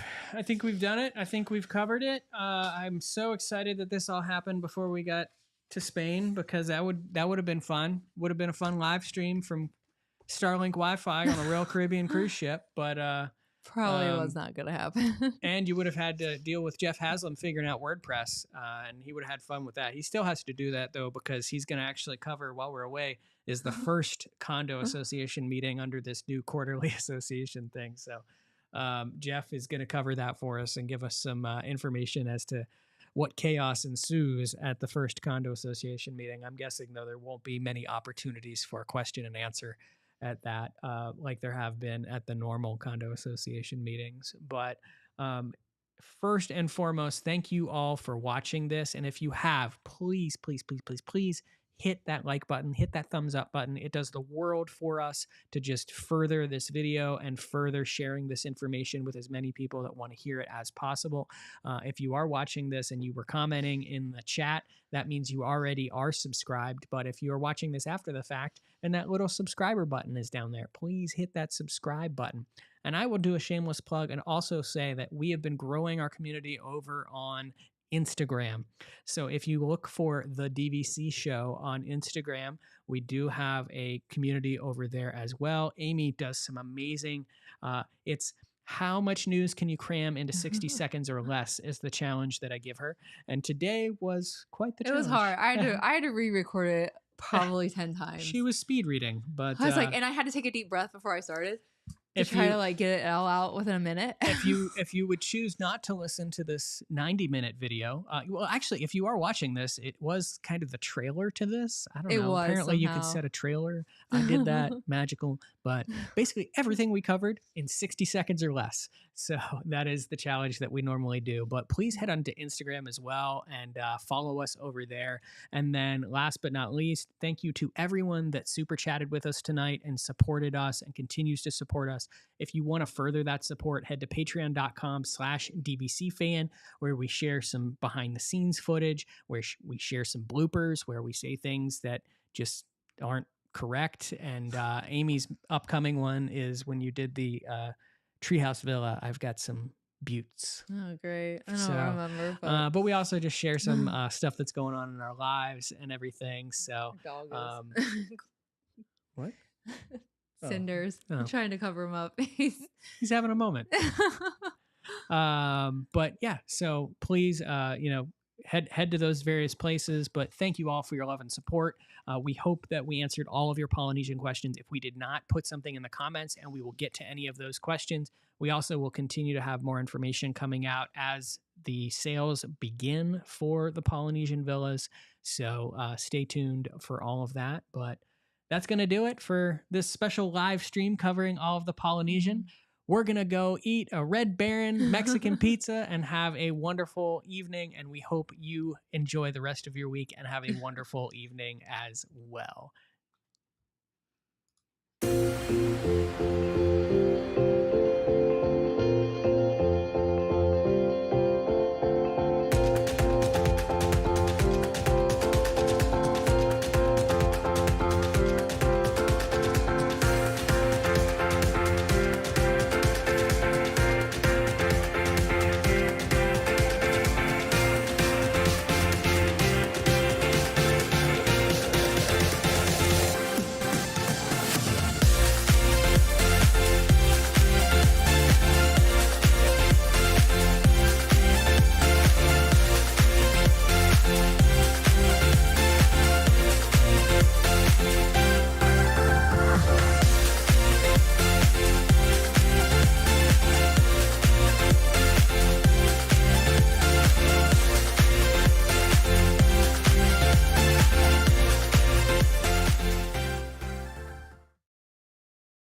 done it. I think we've covered it. I'm so excited that this all happened before we got to Spain, because that would have been fun. Would have been a fun live stream from Starlink Wi-Fi on a Royal Caribbean cruise ship, but Probably was not going to happen. and you would have had to deal with Jeff Haslam figuring out WordPress, and he would have had fun with that. He still has to do that, though, because he's going to actually cover, while we're away, is the first condo association meeting under this new quarterly association thing. So Jeff is going to cover that for us and give us some information as to what chaos ensues at the first condo association meeting. I'm guessing, though, there won't be many opportunities for question and answer at that, like there have been at the normal condo association meetings. But first and foremost, thank you all for watching this. And if you have, please, please, please, please, please hit that like button, hit that thumbs up button. It does the world for us to just further this video and further sharing this information with as many people that want to hear it as possible. If you are watching this and you were commenting in the chat, that means you already are subscribed. But if you are watching this after the fact and that little subscriber button is down there, please hit that subscribe button. And I will do a shameless plug and also say that we have been growing our community over on Instagram. So if you look for the DVC show on Instagram, we do have a community over there as well. Amy does some amazing, it's how much news can you cram into 60 seconds or less is the challenge that I give her. And today was quite the challenge. It was hard. I had to re-record it probably 10 times. She was speed reading, but I was like, and I had to take a deep breath before I started. To try to like get it all out within a minute. if you would choose not to listen to this 90-minute video, well, actually, if you are watching this, it was kind of the trailer to this. I don't know. Apparently, you could set a trailer. I did that. Magical. But basically, everything we covered in 60 seconds or less. So that is the challenge that we normally do. But please head on to Instagram as well and follow us over there. And then last but not least, thank you to everyone that super chatted with us tonight and supported us and continues to support us. If you want to further that support, head to patreon.com/dbcfan, where we share some behind the scenes footage, where we share some bloopers, where we say things that just aren't correct. And Amy's upcoming one is when you did the Treehouse Villa. I've got some buttes. Oh, great. I don't remember. But we also just share some stuff that's going on in our lives and everything. So, what? Cinders. I'm trying to cover him up. He's having a moment. But yeah, so please, head to those various places. But thank you all for your love and support. We hope that we answered all of your Polynesian questions. If we did not, put something in the comments and we will get to any of those questions. We also will continue to have more information coming out as the sales begin for the Polynesian villas. So stay tuned for all of that. But that's going to do it for this special live stream covering all of the Polynesian. We're going to go eat a Red Baron Mexican pizza and have a wonderful evening. And we hope you enjoy the rest of your week and have a wonderful evening as well.